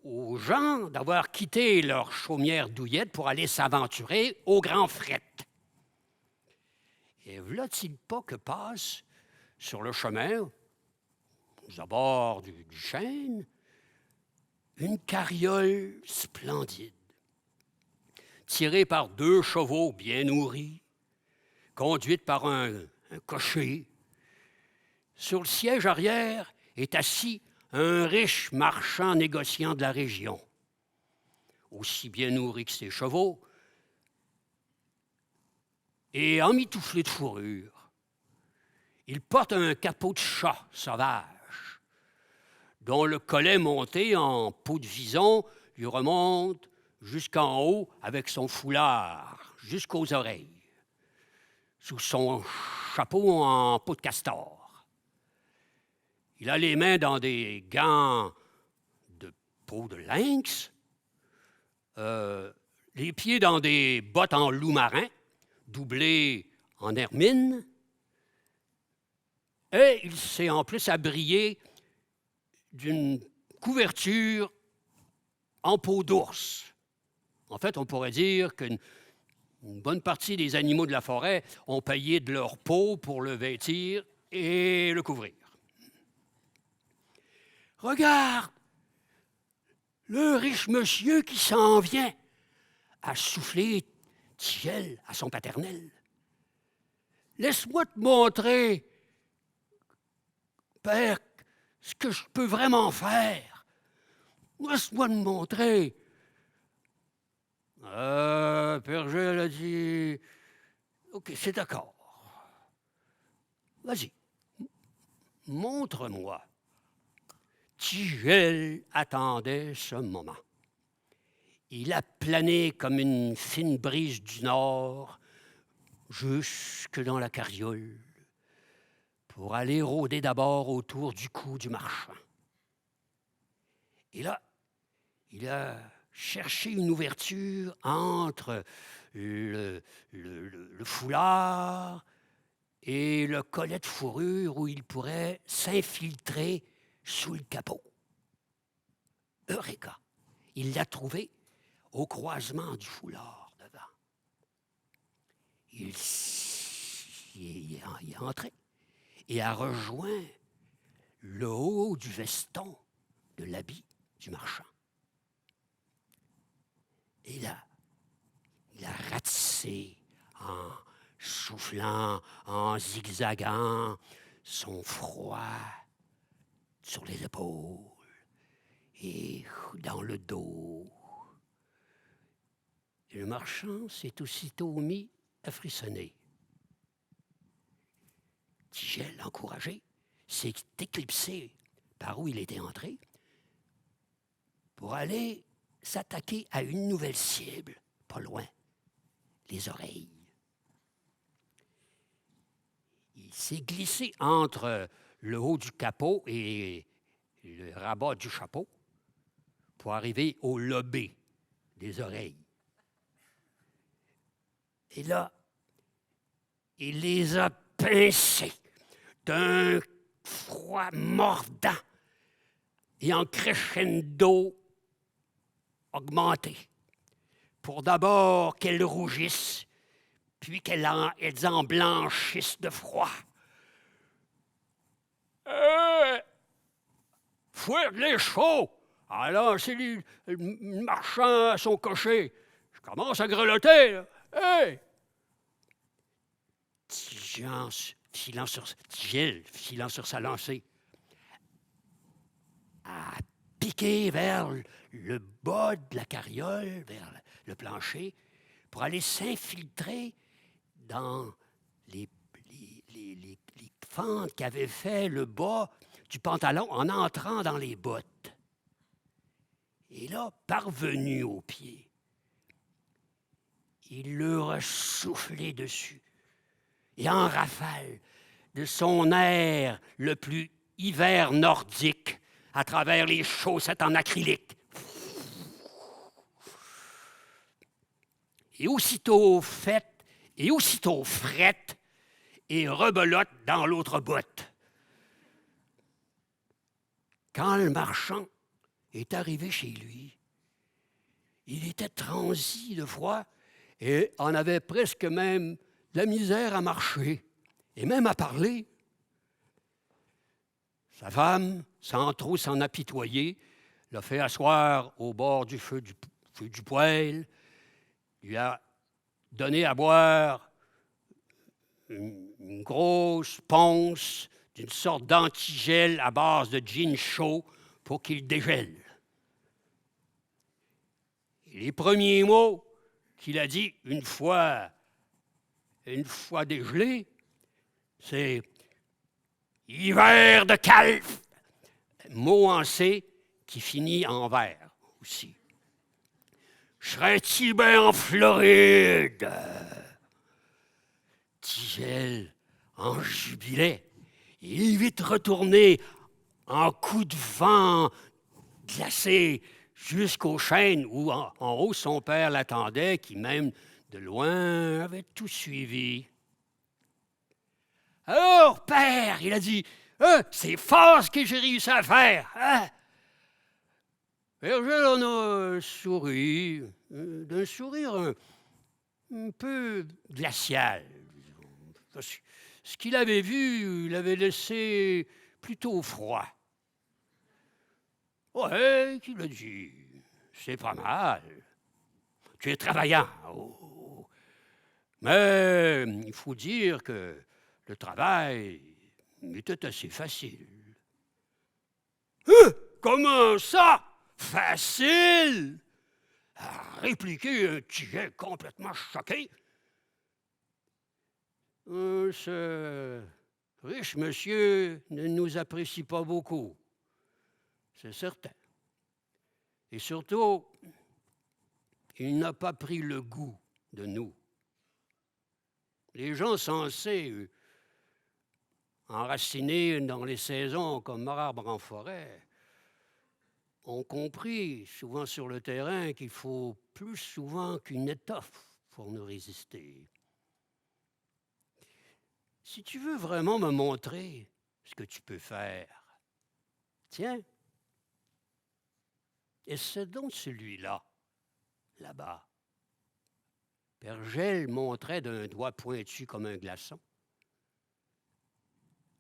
aux gens d'avoir quitté leur chaumière douillette pour aller s'aventurer au grand fret. Et voilà-t-il pas que passe sur le chemin, aux abords du chêne, une carriole splendide, tirée par 2 chevaux bien nourris, conduite par un cocher. Sur le siège arrière est assis un riche marchand négociant de la région, aussi bien nourri que ses chevaux, et emmitouflé de fourrure. Il porte un capot de chat sauvage, dont le collet monté en peau de vison lui remonte jusqu'en haut avec son foulard, jusqu'aux oreilles, sous son chapeau en peau de castor. Il a les mains dans des gants de peau de lynx, les pieds dans des bottes en loup marin, doublées en hermine, et il s'est en plus abrié d'une couverture en peau d'ours. En fait, on pourrait dire qu'une bonne partie des animaux de la forêt ont payé de leur peau pour le vêtir et le couvrir. Regarde, le riche monsieur qui s'en vient a soufflé Tigel à son paternel. Laisse-moi te montrer, père, ce que je peux vraiment faire. Laisse-moi te montrer. Père Gilles a dit, OK, c'est d'accord. Vas-y, montre-moi. Tigel attendait ce moment. Il a plané comme une fine brise du nord jusque dans la carriole pour aller rôder d'abord autour du cou du marchand. Et là, il a cherché une ouverture entre le foulard et le collet de fourrure où il pourrait s'infiltrer sous le capot. Eureka! Il l'a trouvé au croisement du foulard devant. Il y est entré et a rejoint le haut du veston de l'habit du marchand. Et là, il a ratissé en soufflant, en zigzagant son froid sur les épaules et dans le dos. Et le marchand s'est aussitôt mis à frissonner. Tigel, encouragé, s'est éclipsé par où il était entré pour aller s'attaquer à une nouvelle cible, pas loin, les oreilles. Il s'est glissé entre le haut du capot et le rabat du chapeau pour arriver au lobé des oreilles. Et là, il les a pincés d'un froid mordant et en crescendo augmenté, pour d'abord qu'elles rougissent, puis qu'elles en blanchissent de froid. Fouette les chauds! Alors, c'est le marchand à son cocher. Je commence à grelotter, là. Hey! Filant sur sa lancée, a piqué vers le bas de la carriole, vers le plancher, pour aller s'infiltrer dans les fentes qu'avait fait le bas du pantalon en entrant dans les bottes. Et là, parvenu au pied, il leur a soufflé dessus. Et en rafale, de son air le plus hiver nordique, à travers les chaussettes en acrylique. Et aussitôt faite, et aussitôt frette, et rebelote dans l'autre botte. Quand le marchand est arrivé chez lui, il était transi de froid et en avait presque même la misère à marcher et même à parler. Sa femme, sans trop s'en apitoyer, l'a fait asseoir au bord du feu du poêle, lui a donné à boire une grosse ponce d'une sorte d'antigel à base de gin chaud pour qu'il dégèle. Et les premiers mots qu'il a dit une fois dégelé, c'est « hiver de calfe », mot en C qui finit en vert aussi. « Serais-tu bien en Floride ?» Tigel en jubilait. Il est vite retourné en coup de vent glacé jusqu'aux chênes où en haut son père l'attendait, qui même de loin avait tout suivi. « Alors, père, il a dit, Hein? C'est fort ce que j'ai réussi à faire. Hein? Hergel en a souri, d'un sourire un peu glacial. Parce que ce qu'il avait vu l'avait laissé plutôt froid. Ouais, qu'il a dit, c'est pas mal. Tu es travaillant. Oh. Mais il faut dire que le travail était assez facile. Hein? Comment ça? Facile? A répliqué un Tigel complètement choqué. Ce riche monsieur ne nous apprécie pas beaucoup, c'est certain. Et surtout, il n'a pas pris le goût de nous. Les gens censés enracinés dans les saisons comme arbre en forêt ont compris, souvent sur le terrain, qu'il faut plus souvent qu'une étoffe pour nous résister. Si tu veux vraiment me montrer ce que tu peux faire, tiens, essaie donc celui-là, là-bas. Hergel montrait d'un doigt pointu comme un glaçon.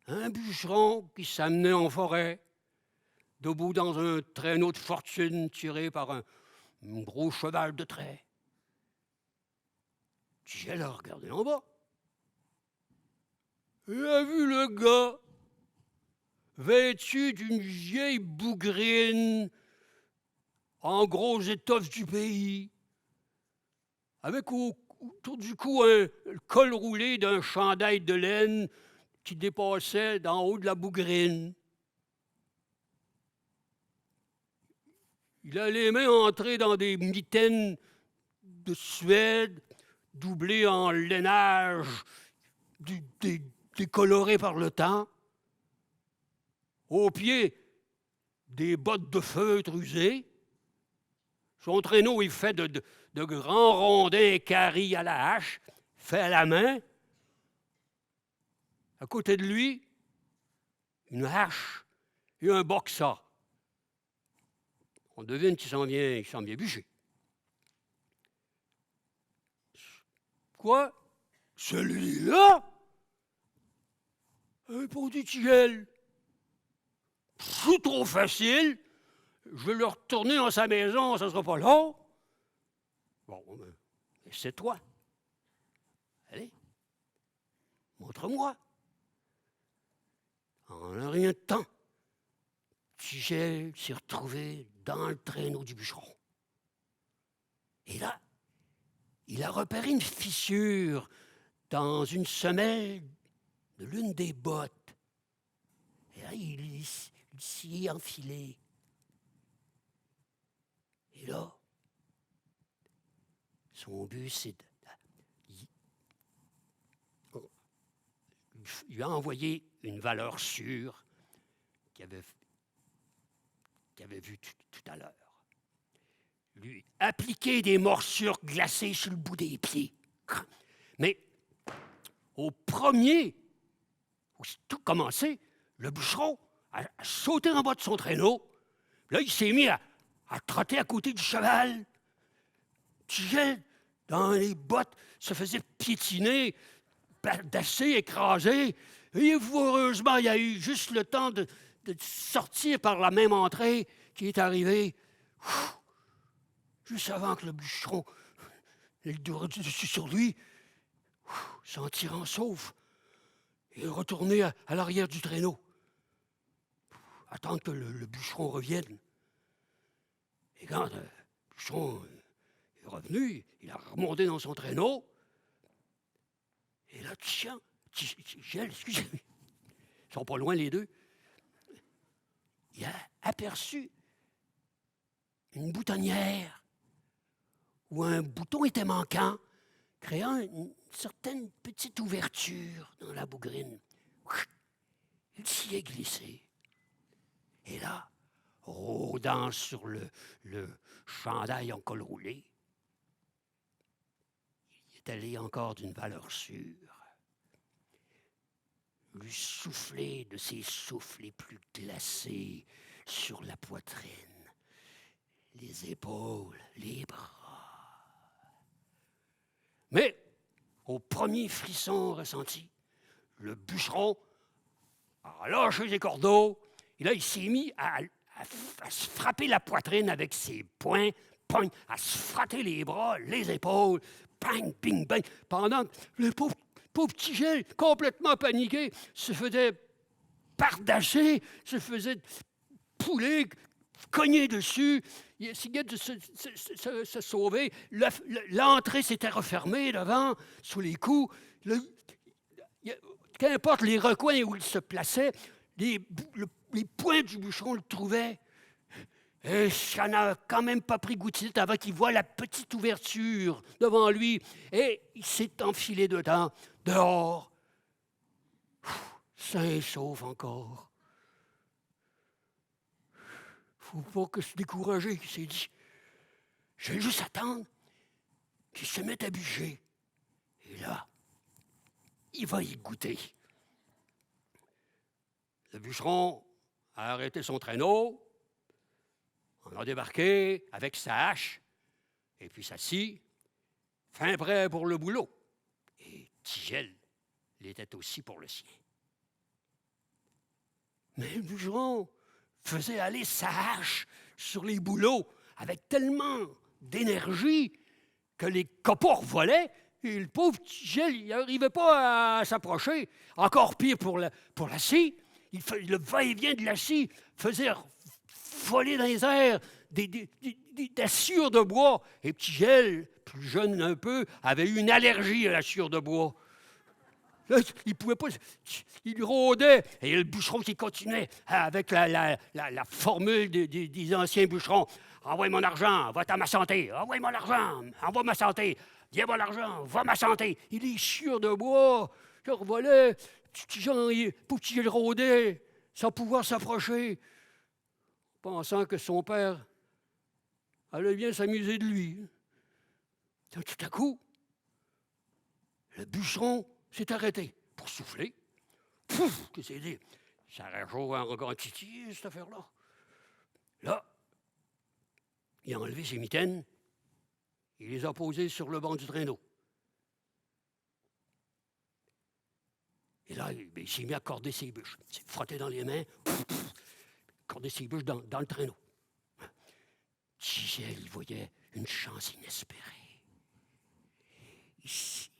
Un bûcheron qui s'amenait en forêt, debout dans un traîneau de fortune tiré par un gros cheval de trait. Tigel a regardé en bas. Il a vu le gars vêtu d'une vieille bougrine en gros étoffe du pays, avec autour du cou un col roulé d'un chandail de laine qui dépassait d'en haut de la bougrine. Il a les mains entrées dans des mitaines de Suède, doublées en lainage, décolorées par le temps. Aux pieds, des bottes de feutre usées. Son traîneau est fait de grands rondins caris à la hache, fait à la main. À côté de lui, une hache et un boxa. On devine qu'il s'en vient bûcher. Quoi? Celui-là? Répondit Tigel. C'est trop facile. Je vais le retourner dans sa maison, ça ne sera pas long. Bon, c'est toi. Allez, montre-moi. En un rien de temps, Tigel s'est retrouvé dans le traîneau du bûcheron. Et là, il a repéré une fissure dans une semelle de l'une des bottes. Et là, il s'y est enfilé. Et là, son but, c'est il lui a envoyé une valeur sûre qu'il avait vue tout à l'heure. Lui appliquer des morsures glacées sur le bout des pieds. Mais au premier, où tout commençait, le bûcheron a sauté en bas de son traîneau. Là, il s'est mis à trotter à côté du cheval. Tigel, dans les bottes, se faisait piétiner, d'assez écrasé. Et heureusement, il y a eu juste le temps de sortir par la même entrée qui est arrivée. Juste avant que le bûcheron ait le dos dessus sur lui, s'en tirant sauf, et retourner à l'arrière du traîneau. Attendre que le bûcheron revienne. Et quand le bûcheron est revenu, il a remonté dans son traîneau. Et là, Tigel, excusez-moi, ils sont pas loin les deux. Il a aperçu une boutonnière où un bouton était manquant, créant une certaine petite ouverture dans la bougrine. Il s'y est glissé. Et là, rôdant sur le chandail en col roulé, il est allé encore d'une valeur sûre. lui souffler de ses souffles les plus glacés sur la poitrine, les épaules, les bras. Mais, au premier frisson ressenti, le bûcheron a lâché les cordeaux et là, il s'est mis à se frapper la poitrine avec ses poings, poing, à se frotter les bras, les épaules, bang, bing, bang, pendant que le pauvre Tigel, complètement paniqué, se faisait pardasser, se faisait pouler, cogner dessus. Il essayait de se sauver. L'entrée s'était refermée devant, sous les coups. Qu'importe les recoins où il se plaçait, les poings du bûcheron le trouvaient. Et ça n'a quand même pas pris gouttite avant qu'il voit la petite ouverture devant lui. Et il s'est enfilé dedans, dehors. Sain et sauf encore. Faut pas que se décourager, il s'est dit. Je vais juste attendre qu'il se mette à bûcher. Et là, il va y goûter. Le bûcheron a arrêté son traîneau. On a débarqué avec sa hache, et puis s'assit, fin prêt pour le boulot. Et Tigel l'était aussi pour le sien. Mais le bûcheron faisait aller sa hache sur les bouleaux avec tellement d'énergie que les copeaux volaient, et le pauvre Tigel, il n'arrivait pas à s'approcher. Encore pire pour la scie, le va-et-vient de la scie faisait voler dans les airs des sciures de bois. Et Tigel, plus jeune un peu, avait eu une allergie à la sciure de bois. Là, il pouvait pas. Il rôdait. Et le bûcheron qui continuait avec la formule des anciens bûcherons. Envoie mon argent, va-t'en ma santé. Envoie mon argent, envoie ma santé. Viens-moi l'argent, va ma santé. Il est sciure de bois. Je revolais. Pour Tigel rôdait, sans pouvoir s'approcher, pensant que son père allait bien s'amuser de lui. Tout à coup, le bûcheron s'est arrêté pour souffler. Pouf! Qu'est-ce que c'est dit? Ça réchauffe encore un titi, cette affaire-là. Là, il a enlevé ses mitaines, il les a posées sur le banc du traîneau. Et là, il s'est mis à corder ses bûches. Il s'est frotté dans les mains, corder ses bûches dans le traîneau. Tigel, il voyait une chance inespérée. Il s'est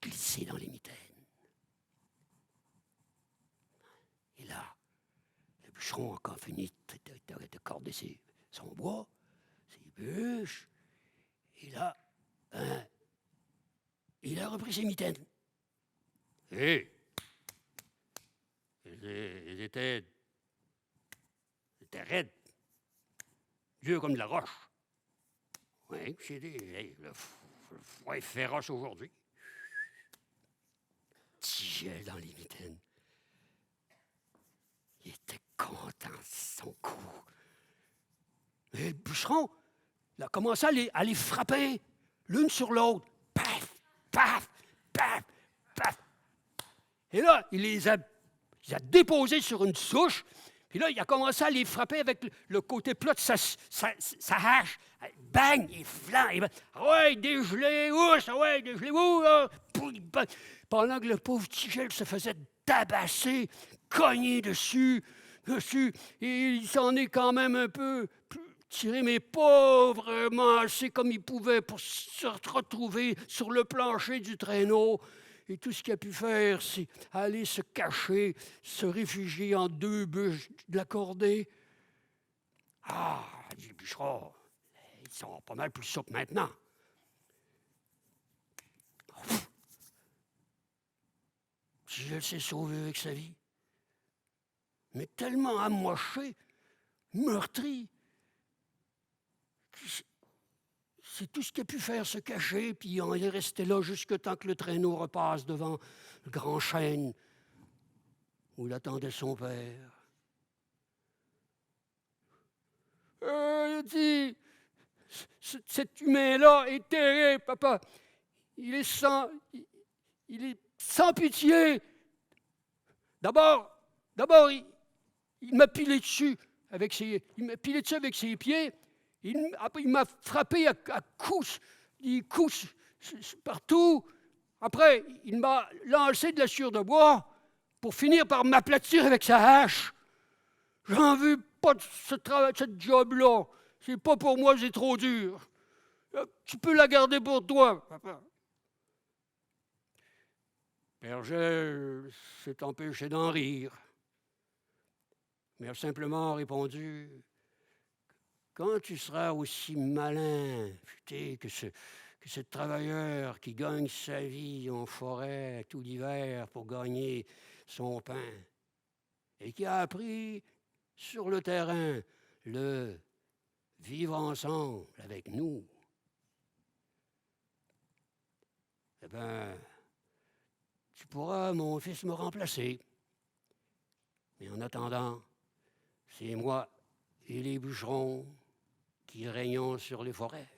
glissé dans les mitaines. Et là, le bûcheron a encore fini de corder son bois, ses bûches. Et là, il a repris ses mitaines. Et ils étaient raides, durs comme de la roche. Oui, c'est le froid est féroce aujourd'hui. Tigel dans les mitaines. Il était content de son coup. Mais le bûcheron, il a commencé à les frapper l'une sur l'autre. Paf, paf, paf, paf. Et là, il les a déposés sur une souche. Puis là, il a commencé à les frapper avec le côté plat de sa hache. Bang! Il flanc. Ouais, dégelé, ouch! Ouais, dégelé, ouch! Pendant que le pauvre Tigel se faisait tabasser, cogner dessus. Et il s'en est quand même un peu tiré, mais pas vraiment assez comme il pouvait pour se retrouver sur le plancher du traîneau. Et tout ce qu'il a pu faire, c'est aller se cacher, se réfugier en 2 bûches de la cordée. Ah, dit le bûcheron, ils sont pas mal plus souples maintenant. Tigel s'est sauvé avec sa vie. Mais tellement amoché, meurtri, c'est tout ce qu'il a pu faire, se cacher, puis on est resté là jusque temps que le traîneau repasse devant le grand chêne où l'attendait son père. Il a dit, cet humain-là est terrible, papa. Il est sans pitié. D'abord, il m'a pilé dessus avec ses pieds. Il m'a frappé à coups, partout. Après, il m'a lancé de la sciure de bois pour finir par m'aplatir avec sa hache. J'en veux pas de cette job-là. C'est pas pour moi, c'est trop dur. Tu peux la garder pour toi, papa. Berger s'est empêché d'en rire, mais a simplement répondu: quand tu seras aussi malin, futé, que ce travailleur qui gagne sa vie en forêt tout l'hiver pour gagner son pain et qui a appris sur le terrain le vivre ensemble avec nous, eh bien, tu pourras, mon fils, me remplacer. Mais en attendant, c'est moi et les bûcherons qui régnons sur les forêts.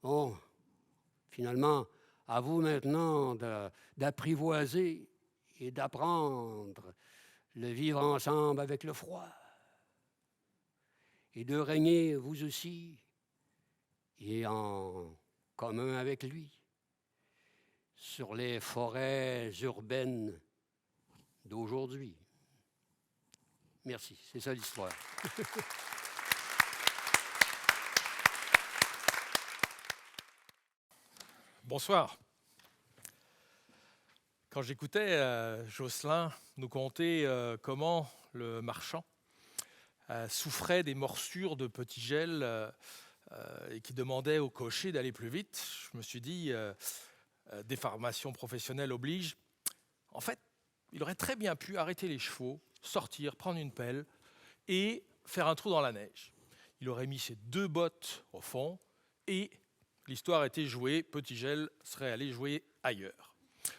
Bon, finalement, à vous maintenant d'apprivoiser et d'apprendre le vivre ensemble avec le froid et de régner vous aussi et en commun avec lui sur les forêts urbaines d'aujourd'hui. Merci, c'est ça l'histoire. Bonsoir. Quand j'écoutais Jocelyn nous conter comment le marchand souffrait des morsures de petits gels et qui demandait au cocher d'aller plus vite, je me suis dit, déformation professionnelle oblige. En fait, il aurait très bien pu arrêter les chevaux, sortir, prendre une pelle et faire un trou dans la neige. Il aurait mis ses 2 bottes au fond et l'histoire était jouée, Petit Gel serait allé jouer ailleurs.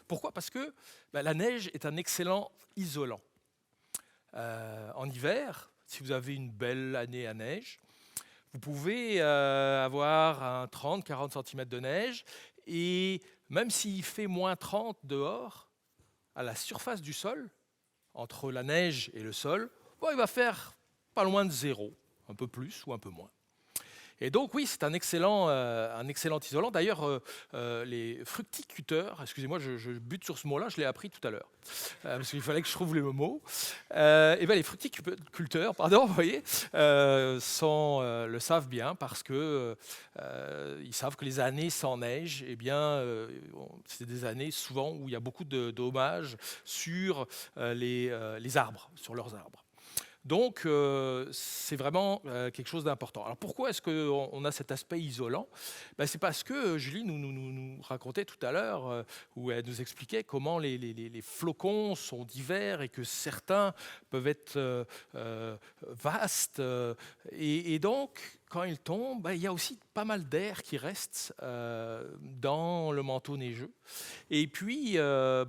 Pourquoi ? Parce que la neige est un excellent isolant. En hiver, si vous avez une belle année à neige, vous pouvez avoir un 30-40 cm de neige et même s'il fait moins 30 dehors, à la surface du sol, entre la neige et le sol, bon, il va faire pas loin de 0, un peu plus ou un peu moins. Et donc oui, c'est un excellent isolant. D'ailleurs, les fructiculteurs, excusez-moi, je bute sur ce mot-là, je l'ai appris tout à l'heure, parce qu'il fallait que je trouve le mot. Les fructiculteurs, vous voyez, le savent bien parce que ils savent que les années sans neige, eh bien, c'est des années souvent où il y a beaucoup de dommages sur les arbres, sur leurs arbres. Donc, c'est vraiment quelque chose d'important. Alors, pourquoi est-ce qu'on a cet aspect isolant ? C'est parce que Julie nous racontait tout à l'heure, où elle nous expliquait comment les flocons sont divers et que certains peuvent être vastes. Et donc, quand ils tombent, il y a aussi pas mal d'air qui reste dans le manteau neigeux. Et puis,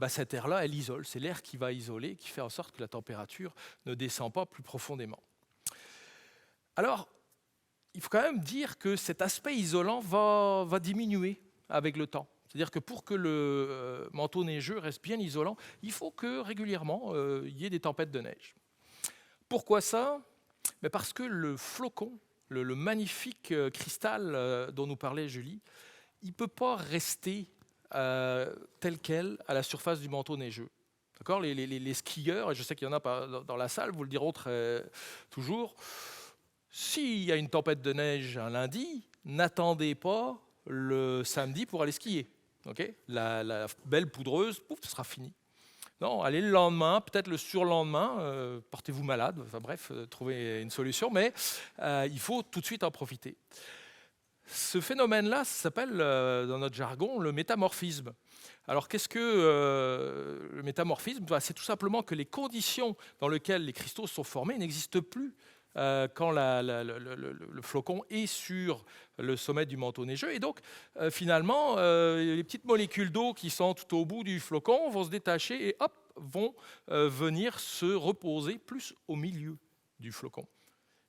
cet air-là, elle isole. C'est l'air qui va isoler, qui fait en sorte que la température ne descend pas plus profondément. Alors, il faut quand même dire que cet aspect isolant va diminuer avec le temps. C'est-à-dire que pour que le manteau neigeux reste bien isolant, il faut que régulièrement, il y ait des tempêtes de neige. Pourquoi ça ? Parce que le flocon, le magnifique cristal dont nous parlait Julie, il ne peut pas rester tel quel à la surface du manteau neigeux. D'accord ? Les skieurs, et je sais qu'il y en a dans la salle, vous le diront toujours, s'il y a une tempête de neige un lundi, n'attendez pas le samedi pour aller skier. Okay ? La belle poudreuse, pouf, ce sera fini. Non, allez le lendemain, peut-être le surlendemain, portez-vous malade, enfin bref, trouvez une solution, mais il faut tout de suite en profiter. Ce phénomène-là, ça s'appelle, dans notre jargon, le métamorphisme. Alors, qu'est-ce que le métamorphisme ? C'est tout simplement que les conditions dans lesquelles les cristaux sont formés n'existent plus quand le flocon est sur le sommet du manteau neigeux. Et donc, finalement, les petites molécules d'eau qui sont tout au bout du flocon vont se détacher et hop, vont venir se reposer plus au milieu du flocon.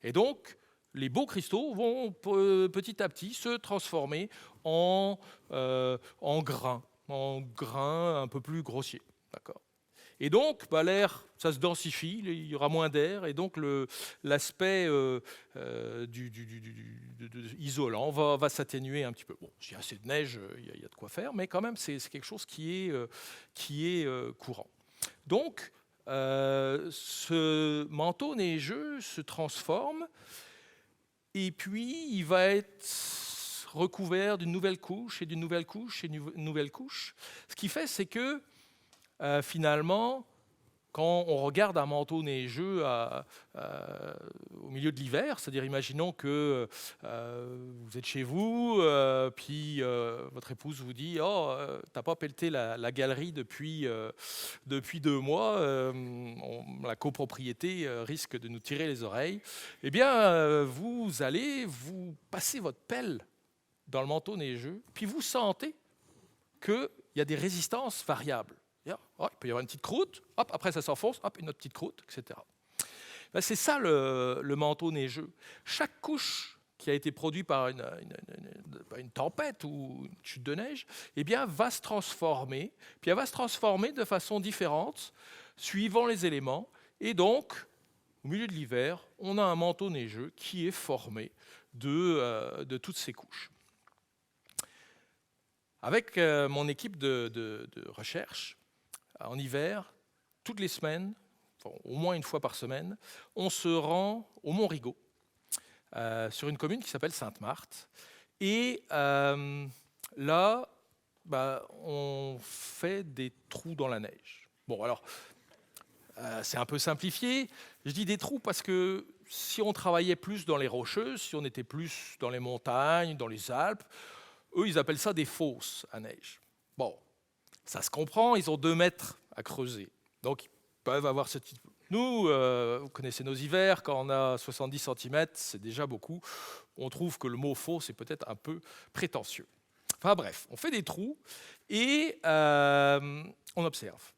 Et donc, les beaux cristaux vont petit à petit se transformer en grains un peu plus grossiers. D'accord. Et donc, l'air, ça se densifie, il y aura moins d'air, et donc l'aspect isolant va s'atténuer un petit peu. Bon, s'il y a assez de neige, il y a de quoi faire, mais quand même, c'est quelque chose qui est courant. Donc, ce manteau neigeux se transforme, et puis il va être recouvert d'une nouvelle couche, et d'une nouvelle couche, et d'une nouvelle couche. Ce qui fait, c'est que finalement, quand on regarde un manteau neigeux au milieu de l'hiver, c'est-à-dire imaginons que vous êtes chez vous, puis votre épouse vous dit « Oh, t'as pas pelleté la galerie depuis 2 mois, la copropriété risque de nous tirer les oreilles. » Eh bien, vous allez vous passer votre pelle dans le manteau neigeux, puis vous sentez qu'il y a des résistances variables. Il peut y avoir une petite croûte, hop, après ça s'enfonce, hop, une autre petite croûte, etc. C'est ça le manteau neigeux. Chaque couche qui a été produite par une tempête ou une chute de neige, eh bien, va se transformer, puis elle va se transformer de façon différente, suivant les éléments. Et donc, au milieu de l'hiver, on a un manteau neigeux qui est formé de toutes ces couches. Avec mon équipe de recherche, en hiver, toutes les semaines, au moins une fois par semaine, on se rend au Mont-Rigaud, sur une commune qui s'appelle Sainte-Marthe. Et là, on fait des trous dans la neige. Bon, alors, c'est un peu simplifié. Je dis des trous parce que si on travaillait plus dans les Rocheuses, si on était plus dans les montagnes, dans les Alpes, eux, ils appellent ça des fosses à neige. Bon, ça se comprend, ils ont 2 mètres à creuser. Donc, ils peuvent avoir ce type. Nous, vous connaissez nos hivers, quand on a 70 cm, c'est déjà beaucoup. On trouve que le mot fosse est peut-être un peu prétentieux. Enfin bref, on fait des trous et on observe.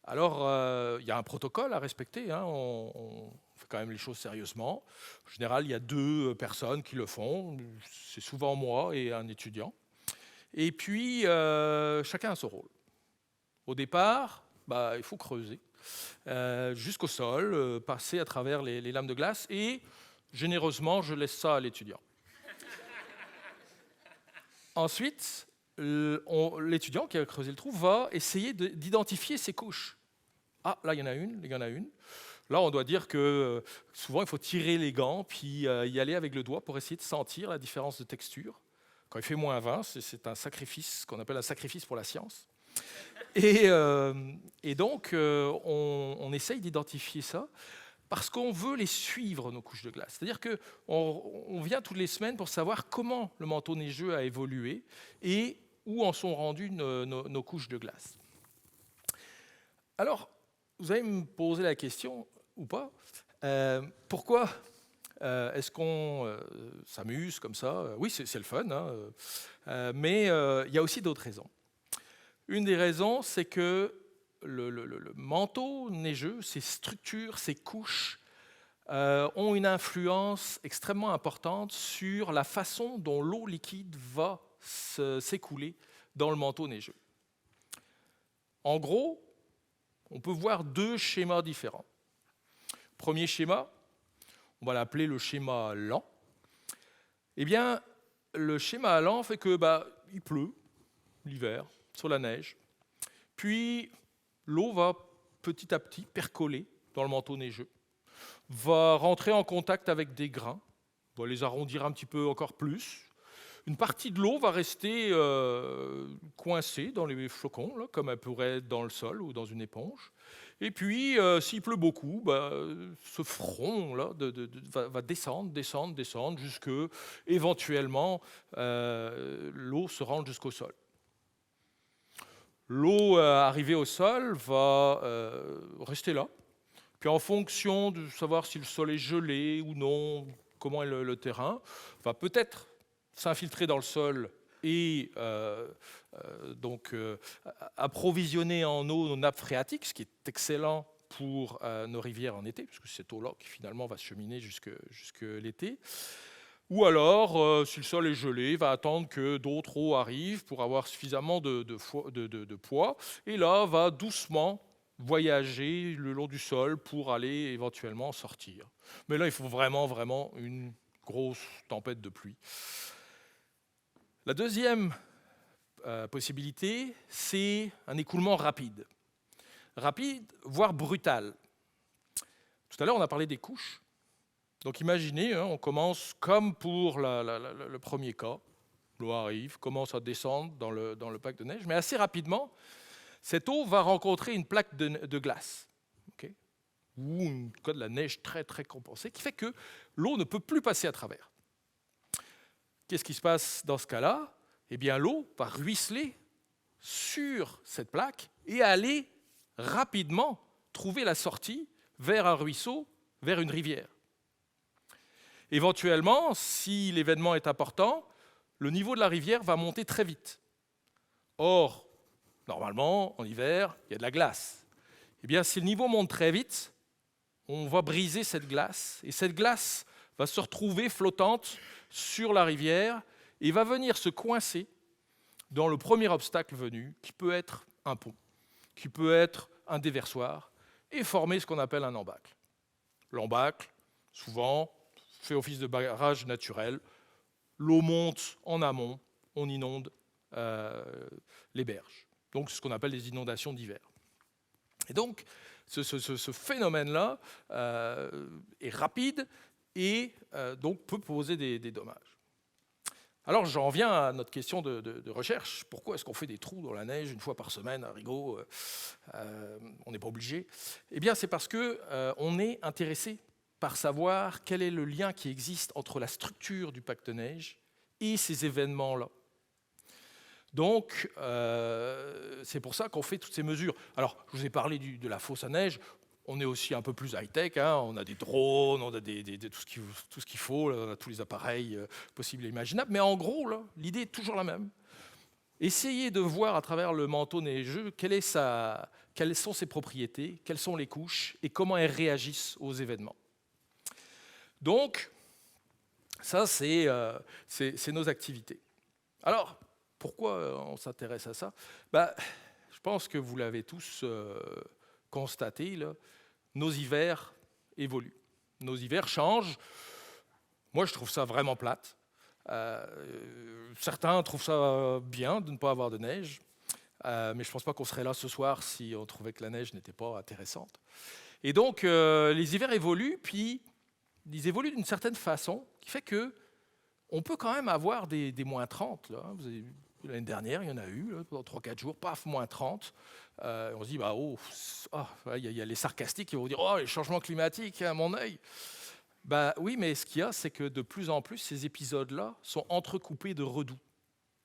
Alors, il y a un protocole à respecter, hein, on fait quand même les choses sérieusement. En général, il y a 2 personnes qui le font, c'est souvent moi et un étudiant. Et puis, chacun a son rôle. Au départ, il faut creuser jusqu'au sol, passer à travers les lames de glace et, généreusement, je laisse ça à l'étudiant. Ensuite, l'étudiant qui a creusé le trou va essayer d'identifier ses couches. Ah, là, il y en a une, il y en a une. Là, on doit dire que souvent, il faut tirer les gants puis y aller avec le doigt pour essayer de sentir la différence de texture. Quand il fait moins 20, c'est un sacrifice qu'on appelle un sacrifice pour la science. Et donc, on essaye d'identifier ça parce qu'on veut les suivre, nos couches de glace. C'est-à-dire qu'on vient toutes les semaines pour savoir comment le manteau neigeux a évolué et où en sont rendues nos couches de glace. Alors, vous allez me poser la question, ou pas, pourquoi est-ce qu'on s'amuse comme ça? Oui, c'est le fun, hein, mais il y a aussi d'autres raisons. Une des raisons, c'est que le manteau neigeux, ses structures, ses couches, ont une influence extrêmement importante sur la façon dont l'eau liquide va s'écouler dans le manteau neigeux. En gros, on peut voir 2 schémas différents. Premier schéma, on va l'appeler le schéma lent. Eh bien, le schéma lent fait que il pleut l'hiver sur la neige, puis l'eau va petit à petit percoler dans le manteau neigeux, va rentrer en contact avec des grains, va les arrondir un petit peu encore plus. Une partie de l'eau va rester coincée dans les flocons, là, comme elle pourrait être dans le sol ou dans une éponge. Et puis, s'il pleut beaucoup, ce front-là va descendre, jusque, éventuellement, l'eau se rende jusqu'au sol. L'eau arrivée au sol va rester là. Puis en fonction de savoir si le sol est gelé ou non, comment est le terrain, va peut-être s'infiltrer dans le sol et donc approvisionner en eau nos nappes phréatiques, ce qui est excellent pour nos rivières en été, puisque c'est cette eau-là qui finalement va se cheminer jusque l'été. Ou alors, si le sol est gelé, va attendre que d'autres eaux arrivent pour avoir suffisamment de poids, et là va doucement voyager le long du sol pour aller éventuellement sortir. Mais là, il faut vraiment une grosse tempête de pluie. La deuxième possibilité, c'est un écoulement rapide. Rapide, voire brutal. Tout à l'heure, on a parlé des couches. Donc imaginez, on commence comme pour le premier cas. L'eau arrive, commence à descendre dans le pack de neige, mais assez rapidement, cette eau va rencontrer une plaque de glace, okay, ou en tout cas de la neige très condensée, qui fait que l'eau ne peut plus passer à travers. Qu'est-ce qui se passe dans ce cas-là? Eh bien, l'eau va ruisseler sur cette plaque et aller rapidement trouver la sortie vers un ruisseau, vers une rivière. Éventuellement, si l'événement est important, le niveau de la rivière va monter très vite. Or, normalement, en hiver, il y a de la glace. Eh bien, si le niveau monte très vite, on va briser cette glace, et cette glace va se retrouver flottante sur la rivière et va venir se coincer dans le premier obstacle venu, qui peut être un pont, qui peut être un déversoir, et former ce qu'on appelle un embâcle. L'embâcle, souvent, fait office de barrage naturel. L'eau monte en amont, on inonde les berges. Donc, c'est ce qu'on appelle les inondations d'hiver. Et donc, ce phénomène-là est rapide et donc peut poser des dommages. Alors, j'en viens à notre question de recherche. Pourquoi est-ce qu'on fait des trous dans la neige une fois par semaine à Rigaud? On n'est pas obligé. Eh bien, c'est parce qu'on est intéressé par savoir quel est le lien qui existe entre la structure du pack de neige et ces événements-là. Donc, c'est pour ça qu'on fait toutes ces mesures. Alors, je vous ai parlé de la fosse à neige. On est aussi un peu plus high-tech. Hein. On a des drones, on a tout ce qu'il faut, là, on a tous les appareils possibles et imaginables. Mais en gros, là, l'idée est toujours la même. Essayez de voir à travers le manteau neigeux quelles sont ses propriétés, quelles sont les couches et comment elles réagissent aux événements. Donc, ça, c'est nos activités. Alors, pourquoi on s'intéresse à ça? Je pense que vous l'avez tous constaté, là, nos hivers évoluent. Nos hivers changent. Moi, je trouve ça vraiment plate. Certains trouvent ça bien de ne pas avoir de neige, mais je ne pense pas qu'on serait là ce soir si on trouvait que la neige n'était pas intéressante. Et donc, les hivers évoluent, puis ils évoluent d'une certaine façon, qui fait qu'on peut quand même avoir des moins 30. Là, hein. Vous avez vu, l'année dernière, il y en a eu, là, pendant 3-4 jours, paf, moins 30. On se dit, il y a les sarcastiques qui vont dire, oh, les changements climatiques, à mon œil. Oui, mais ce qu'il y a, c'est que de plus en plus, ces épisodes-là sont entrecoupés de redoux.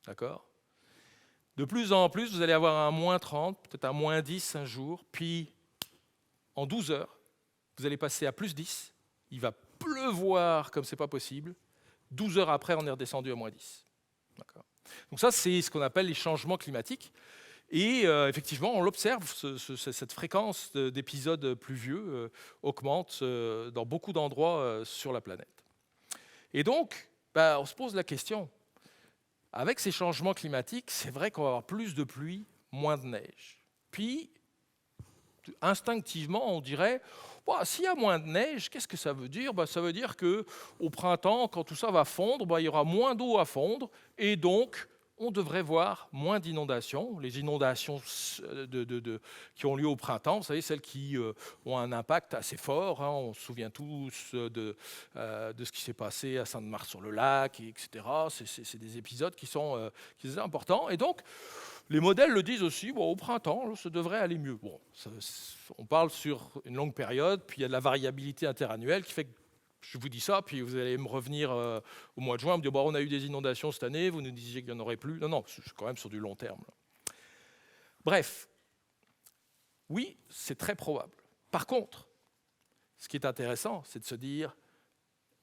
D'accord? De plus en plus, vous allez avoir un moins 30, peut-être un moins 10 un jour, puis en 12 heures, vous allez passer à plus 10. Il va pleuvoir comme c'est pas possible. 12 heures après, on est redescendu à moins 10. D'accord? Donc ça, c'est ce qu'on appelle les changements climatiques. Et effectivement, on l'observe, cette fréquence d'épisodes pluvieux augmente dans beaucoup d'endroits sur la planète. Et donc, on se pose la question, avec ces changements climatiques, c'est vrai qu'on va avoir plus de pluie, moins de neige. Puis, instinctivement, on dirait, s'il y a moins de neige, qu'est-ce que ça veut dire? Ça veut dire qu'au printemps, quand tout ça va fondre, il y aura moins d'eau à fondre, et donc, on devrait voir moins d'inondations. Les inondations qui ont lieu au printemps, vous savez, celles qui ont un impact assez fort. Hein, on se souvient tous de ce qui s'est passé à Sainte-Marthe-sur-le-Lac, etc. C'est des épisodes qui sont importants. Et donc, les modèles le disent aussi, au printemps, ça devrait aller mieux. On parle sur une longue période, puis il y a de la variabilité interannuelle qui fait que je vous dis ça, puis vous allez me revenir au mois de juin, me dire on a eu des inondations cette année, vous nous disiez qu'il n'y en aurait plus. Non, c'est quand même sur du long terme. Là. Bref, oui, c'est très probable. Par contre, ce qui est intéressant, c'est de se dire,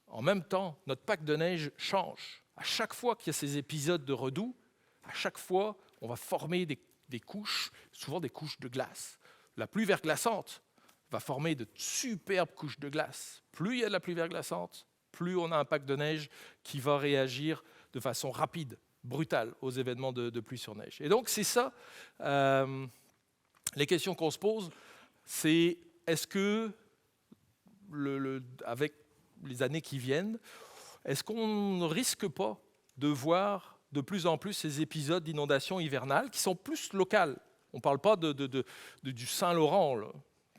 en même temps, notre pack de neige change. À chaque fois qu'il y a ces épisodes de redoux, à chaque fois, on va former des couches, souvent des couches de glace. La pluie verglaçante va former de superbes couches de glace. Plus il y a de la pluie verglaçante, plus on a un pack de neige qui va réagir de façon rapide, brutale aux événements de pluie sur neige. Et donc c'est ça, les questions qu'on se pose, c'est est-ce que, avec les années qui viennent, est-ce qu'on ne risque pas de voir de plus en plus ces épisodes d'inondations hivernales qui sont plus locales? On ne parle pas du Saint-Laurent, là.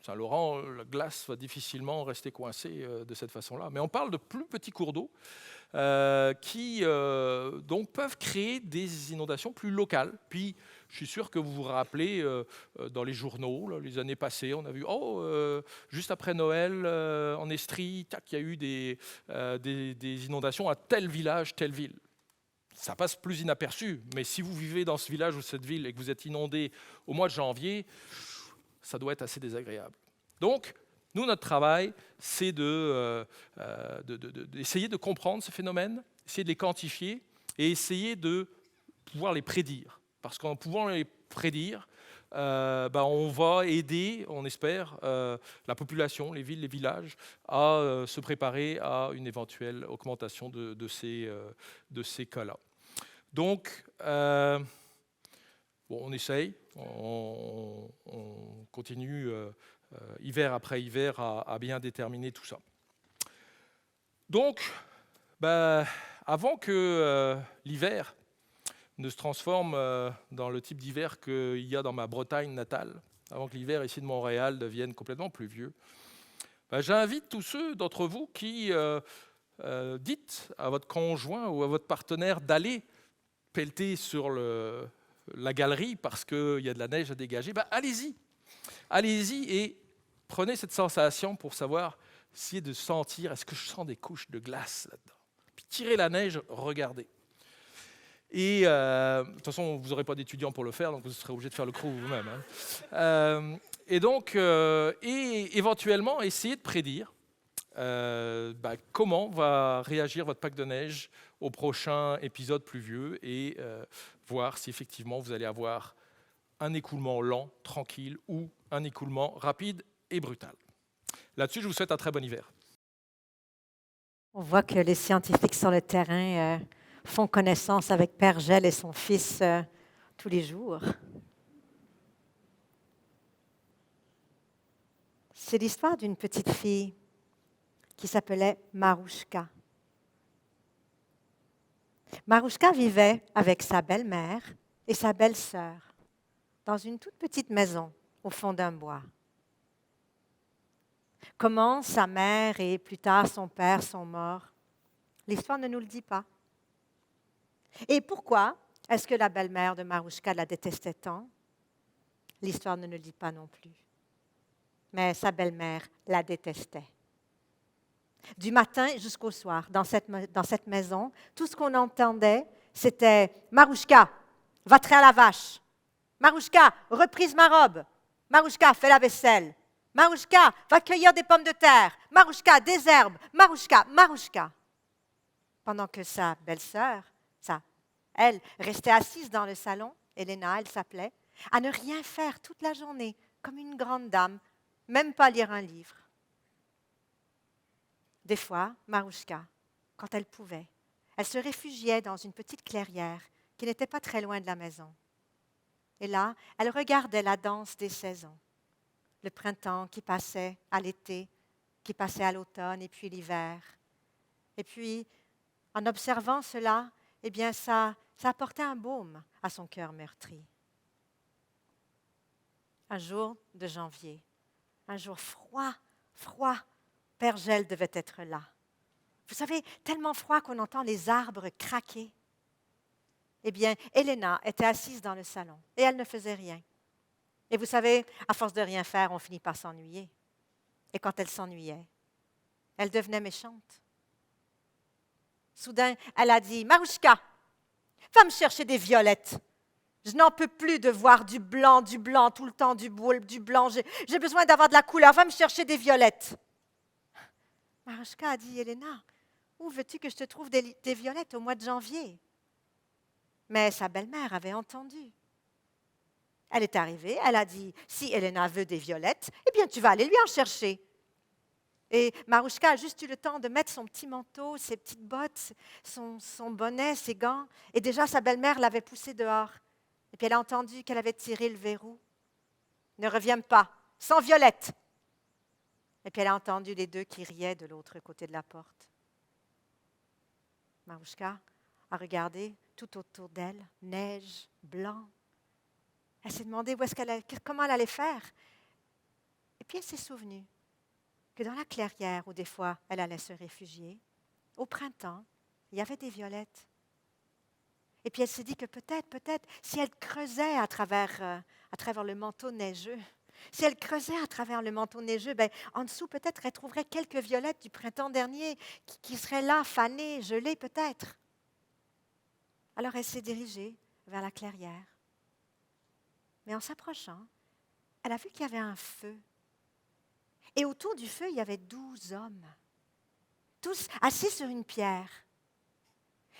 Saint-Laurent, la glace va difficilement rester coincée de cette façon-là. Mais on parle de plus petits cours d'eau qui donc peuvent créer des inondations plus locales. Puis, je suis sûr que vous vous rappelez, dans les journaux, là, les années passées, on a vu, juste après Noël, en Estrie, il y a eu des inondations à tel village, telle ville. Ça passe plus inaperçu, mais si vous vivez dans ce village ou cette ville et que vous êtes inondé au mois de janvier, ça doit être assez désagréable. Donc, nous, notre travail, c'est d'essayer de comprendre ces phénomènes, essayer de les quantifier et essayer de pouvoir les prédire. Parce qu'en pouvant les prédire, on va aider, on espère, la population, les villes, les villages, à se préparer à une éventuelle augmentation de ces cas-là. Donc, on essaye, on continue hiver après hiver à bien déterminer tout ça. Donc, avant que l'hiver ne se transforme dans le type d'hiver qu'il y a dans ma Bretagne natale, avant que l'hiver ici de Montréal devienne complètement pluvieux, j'invite tous ceux d'entre vous qui dites à votre conjoint ou à votre partenaire d'aller pelleter sur la galerie parce qu'il y a de la neige à dégager, allez-y. Allez-y et prenez cette sensation pour savoir, essayez de sentir, est-ce que je sens des couches de glace là-dedans? Puis tirez la neige, regardez. Et de toute façon, vous n'aurez pas d'étudiants pour le faire, donc vous serez obligé de faire le crew vous-même. Et donc, éventuellement, essayez de prédire comment va réagir votre pack de neige au prochain épisode pluvieux et voir si effectivement vous allez avoir un écoulement lent, tranquille ou un écoulement rapide et brutal. Là-dessus, je vous souhaite un très bon hiver. On voit que les scientifiques sur le terrain font connaissance avec Père Gel et son fils tous les jours. C'est l'histoire d'une petite fille qui s'appelait Marouchka. Marouchka vivait avec sa belle-mère et sa belle-sœur dans une toute petite maison au fond d'un bois. Comment sa mère et plus tard son père sont morts, l'histoire ne nous le dit pas. Et pourquoi est-ce que la belle-mère de Marouchka la détestait tant? L'histoire ne nous le dit pas non plus. Mais sa belle-mère la détestait. Du matin jusqu'au soir, dans cette maison, tout ce qu'on entendait, c'était « Marouchka, va traire la vache. Marouchka, reprise ma robe. Marouchka, fais la vaisselle. Marouchka, va cueillir des pommes de terre. Marouchka, des herbes. Marouchka, Marouchka. » Pendant que sa belle-sœur, elle, restait assise dans le salon, Elena, elle s'appelait, à ne rien faire toute la journée, comme une grande dame, même pas lire un livre. Des fois, Marouchka, quand elle pouvait, elle se réfugiait dans une petite clairière qui n'était pas très loin de la maison. Et là, elle regardait la danse des saisons. Le printemps qui passait à l'été, qui passait à l'automne et puis l'hiver. Et puis, en observant cela, eh bien, ça apportait un baume à son cœur meurtri. Un jour de janvier, un jour froid, Père Gel devait être là. Vous savez, tellement froid qu'on entend les arbres craquer. Eh bien, Elena était assise dans le salon et elle ne faisait rien. Et vous savez, à force de rien faire, on finit par s'ennuyer. Et quand elle s'ennuyait, elle devenait méchante. Soudain, elle a dit « Marouchka, va me chercher des violettes. Je n'en peux plus de voir du blanc, tout le temps, du blanc. J'ai besoin d'avoir de la couleur. Va me chercher des violettes. » Marouchka a dit « Elena, où veux-tu que je te trouve des violettes au mois de janvier ?» Mais sa belle-mère avait entendu. Elle est arrivée, elle a dit, si Elena veut des violettes, eh bien tu vas aller lui en chercher. Et Marouchka a juste eu le temps de mettre son petit manteau, ses petites bottes, son bonnet, ses gants, et déjà sa belle-mère l'avait poussée dehors. Et puis elle a entendu qu'elle avait tiré le verrou. Ne reviens pas, sans violette. Et puis elle a entendu les deux qui riaient de l'autre côté de la porte. Marouchka a regardé tout autour d'elle, neige, blanc. Elle s'est demandé comment elle allait faire. Et puis elle s'est souvenue que dans la clairière où des fois elle allait se réfugier, au printemps, il y avait des violettes. Et puis elle s'est dit que peut-être, si elle creusait à travers le manteau neigeux, si elle creusait à travers le manteau neigeux, en dessous, peut-être elle trouverait quelques violettes du printemps dernier qui seraient là, fanées, gelées peut-être. Alors elle s'est dirigée vers la clairière. Mais en s'approchant, elle a vu qu'il y avait un feu. Et autour du feu, il y avait 12 hommes, tous assis sur une pierre.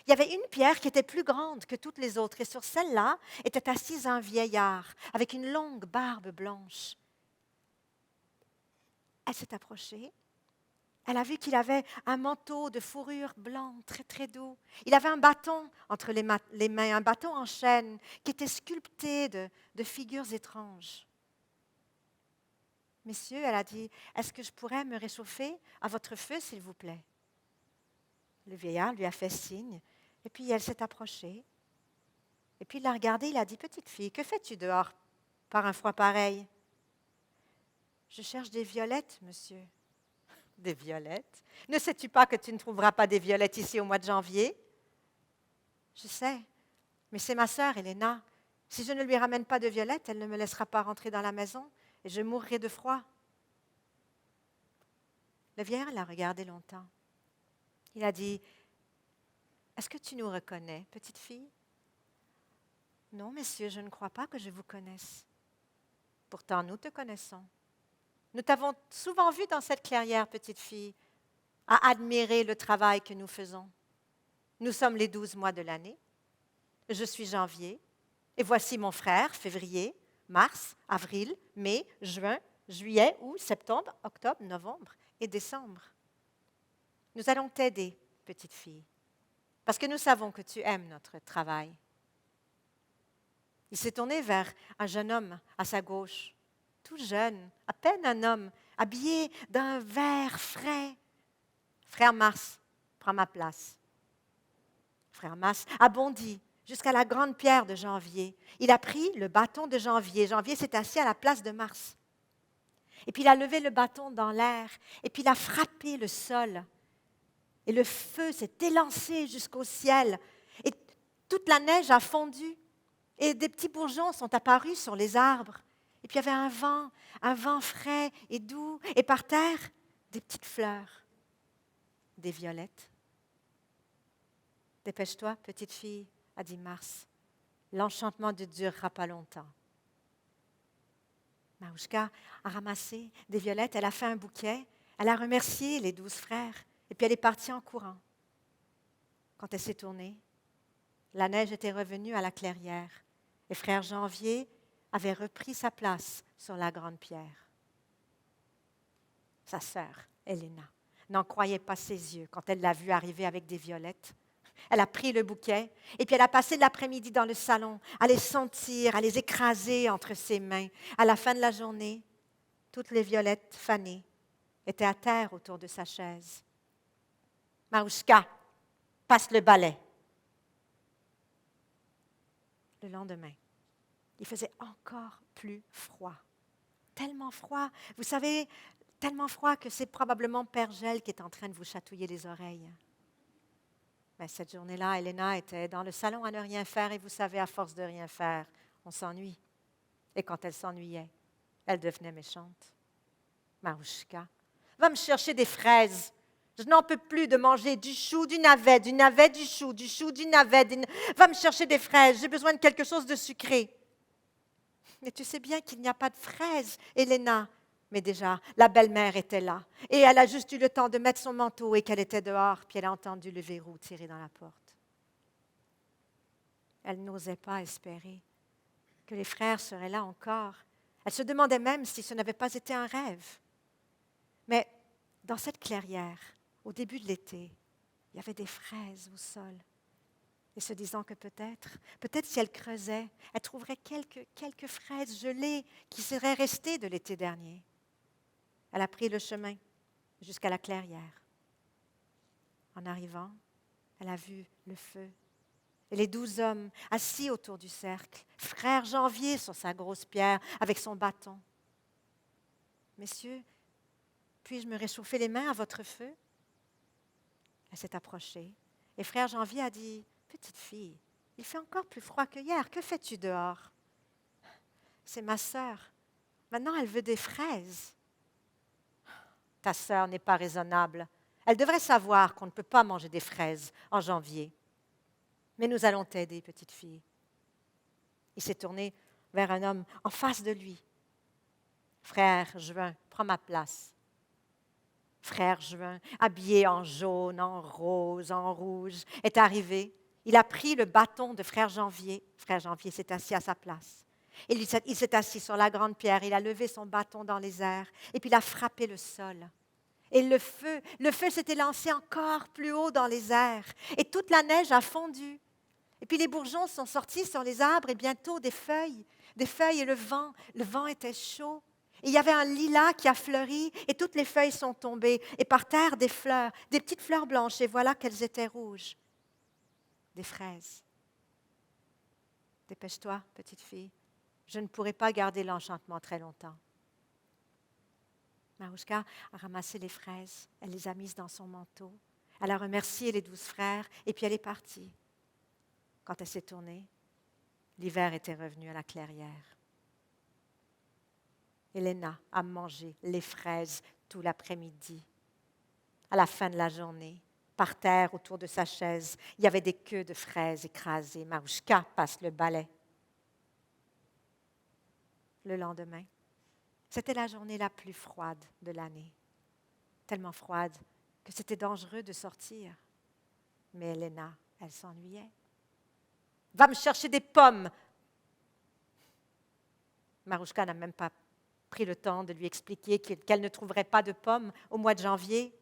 Il y avait une pierre qui était plus grande que toutes les autres, et sur celle-là était assis un vieillard avec une longue barbe blanche. Elle s'est approchée. Elle a vu qu'il avait un manteau de fourrure blanc, très très doux. Il avait un bâton entre les mains, un bâton en chêne qui était sculpté de figures étranges. Messieurs, elle a dit, est-ce que je pourrais me réchauffer à votre feu, s'il vous plaît? Le vieillard lui a fait signe, et puis elle s'est approchée. Et puis il l'a regardée, il a dit, petite fille, que fais-tu dehors par un froid pareil? Je cherche des violettes, monsieur. Des violettes? Ne sais-tu pas que tu ne trouveras pas des violettes ici au mois de janvier? Je sais, mais c'est ma sœur, Elena. Si je ne lui ramène pas de violettes, elle ne me laissera pas rentrer dans la maison et je mourrai de froid. Le vieillard l'a regardé longtemps. Il a dit, est-ce que tu nous reconnais, petite fille? Non, messieurs, je ne crois pas que je vous connaisse. Pourtant, nous te connaissons. Nous t'avons souvent vu dans cette clairière, petite fille, à admirer le travail que nous faisons. Nous sommes les 12 mois de l'année. Je suis janvier, et voici mon frère, février, mars, avril, mai, juin, juillet, août, septembre, octobre, novembre et décembre. Nous allons t'aider, petite fille, parce que nous savons que tu aimes notre travail. Il s'est tourné vers un jeune homme à sa gauche, tout jeune, à peine un homme, habillé d'un vert frais. Frère Mars, prends ma place. Frère Mars a bondi jusqu'à la grande pierre de Janvier. Il a pris le bâton de Janvier. Janvier s'est assis à la place de Mars. Et puis il a levé le bâton dans l'air, et puis il a frappé le sol. Et le feu s'est élancé jusqu'au ciel. Et toute la neige a fondu. Et des petits bourgeons sont apparus sur les arbres. Et puis il y avait un vent frais et doux. Et par terre, des petites fleurs, des violettes. Dépêche-toi, petite fille, a dit Mars. L'enchantement ne durera pas longtemps. Marouchka a ramassé des violettes, elle a fait un bouquet, elle a remercié les 12 frères, et puis elle est partie en courant. Quand elle s'est tournée, la neige était revenue à la clairière, et frère Janvier avait repris sa place sur la grande pierre. Sa sœur, Elena, n'en croyait pas ses yeux quand elle l'a vue arriver avec des violettes. Elle a pris le bouquet et puis elle a passé l'après-midi dans le salon à les sentir, à les écraser entre ses mains. À la fin de la journée, toutes les violettes fanées étaient à terre autour de sa chaise. « Marouchka, passe le balai. » Le lendemain, il faisait encore plus froid. Tellement froid, vous savez, tellement froid que c'est probablement Père Gel qui est en train de vous chatouiller les oreilles. Mais cette journée-là, Elena était dans le salon à ne rien faire et vous savez, à force de rien faire, on s'ennuie. Et quand elle s'ennuyait, elle devenait méchante. Marouchka, va me chercher des fraises. Je n'en peux plus de manger du chou, du navet, du chou, du navet. Va me chercher des fraises, j'ai besoin de quelque chose de sucré. Mais tu sais bien qu'il n'y a pas de fraises, Elena. Mais déjà, la belle-mère était là. Et elle a juste eu le temps de mettre son manteau et qu'elle était dehors, puis elle a entendu le verrou tirer dans la porte. Elle n'osait pas espérer que les frères seraient là encore. Elle se demandait même si ce n'avait pas été un rêve. Mais dans cette clairière, au début de l'été, il y avait des fraises au sol. Et se disant que peut-être si elle creusait, elle trouverait quelques fraises gelées qui seraient restées de l'été dernier. Elle a pris le chemin jusqu'à la clairière. En arrivant, elle a vu le feu et les 12 hommes assis autour du cercle, frère Janvier sur sa grosse pierre avec son bâton. « Messieurs, puis-je me réchauffer les mains à votre feu ?» Elle s'est approchée et frère Janvier a dit « Petite fille, il fait encore plus froid que hier. Que fais-tu dehors? » « C'est ma sœur. Maintenant, elle veut des fraises. » « Ta sœur n'est pas raisonnable. Elle devrait savoir qu'on ne peut pas manger des fraises en janvier. Mais nous allons t'aider, petite fille. » Il s'est tourné vers un homme en face de lui. « Frère Juin, prends ma place. » Frère Juin, habillé en jaune, en rose, en rouge, est arrivé. Il a pris le bâton de frère Janvier. Frère Janvier s'est assis à sa place. Il s'est assis sur la grande pierre. Il a levé son bâton dans les airs et puis il a frappé le sol. Et le feu s'était lancé encore plus haut dans les airs. Et toute la neige a fondu. Et puis les bourgeons sont sortis sur les arbres et bientôt des feuilles et le vent était chaud. Et il y avait un lilas qui a fleuri et toutes les feuilles sont tombées. Et par terre, des fleurs, des petites fleurs blanches. Et voilà qu'elles étaient rouges. Des fraises. Dépêche-toi, petite fille. Je ne pourrai pas garder l'enchantement très longtemps. Marouchka a ramassé les fraises. Elle les a mises dans son manteau. Elle a remercié les 12 frères et puis elle est partie. Quand elle s'est tournée, l'hiver était revenu à la clairière. Elena a mangé les fraises tout l'après-midi. À la fin de la journée, par terre, autour de sa chaise, il y avait des queues de fraises écrasées. Marouchka passe le balai. Le lendemain, c'était la journée la plus froide de l'année. Tellement froide que c'était dangereux de sortir. Mais Elena, elle s'ennuyait. « Va me chercher des pommes !» Marouchka n'a même pas pris le temps de lui expliquer qu'elle ne trouverait pas de pommes au mois de janvier.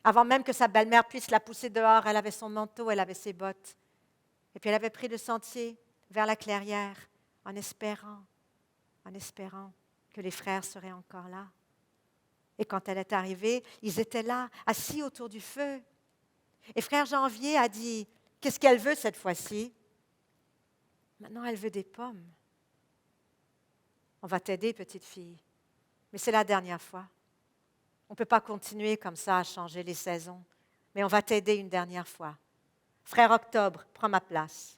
Avant même que sa belle-mère puisse la pousser dehors, elle avait son manteau, elle avait ses bottes. Et puis elle avait pris le sentier vers la clairière en espérant que les frères seraient encore là. Et quand elle est arrivée, ils étaient là, assis autour du feu. Et frère Janvier a dit, « Qu'est-ce qu'elle veut cette fois-ci? » Maintenant, elle veut des pommes. « On va t'aider, petite fille, mais c'est la dernière fois. On ne peut pas continuer comme ça à changer les saisons, mais on va t'aider une dernière fois. Frère Octobre, prends ma place. »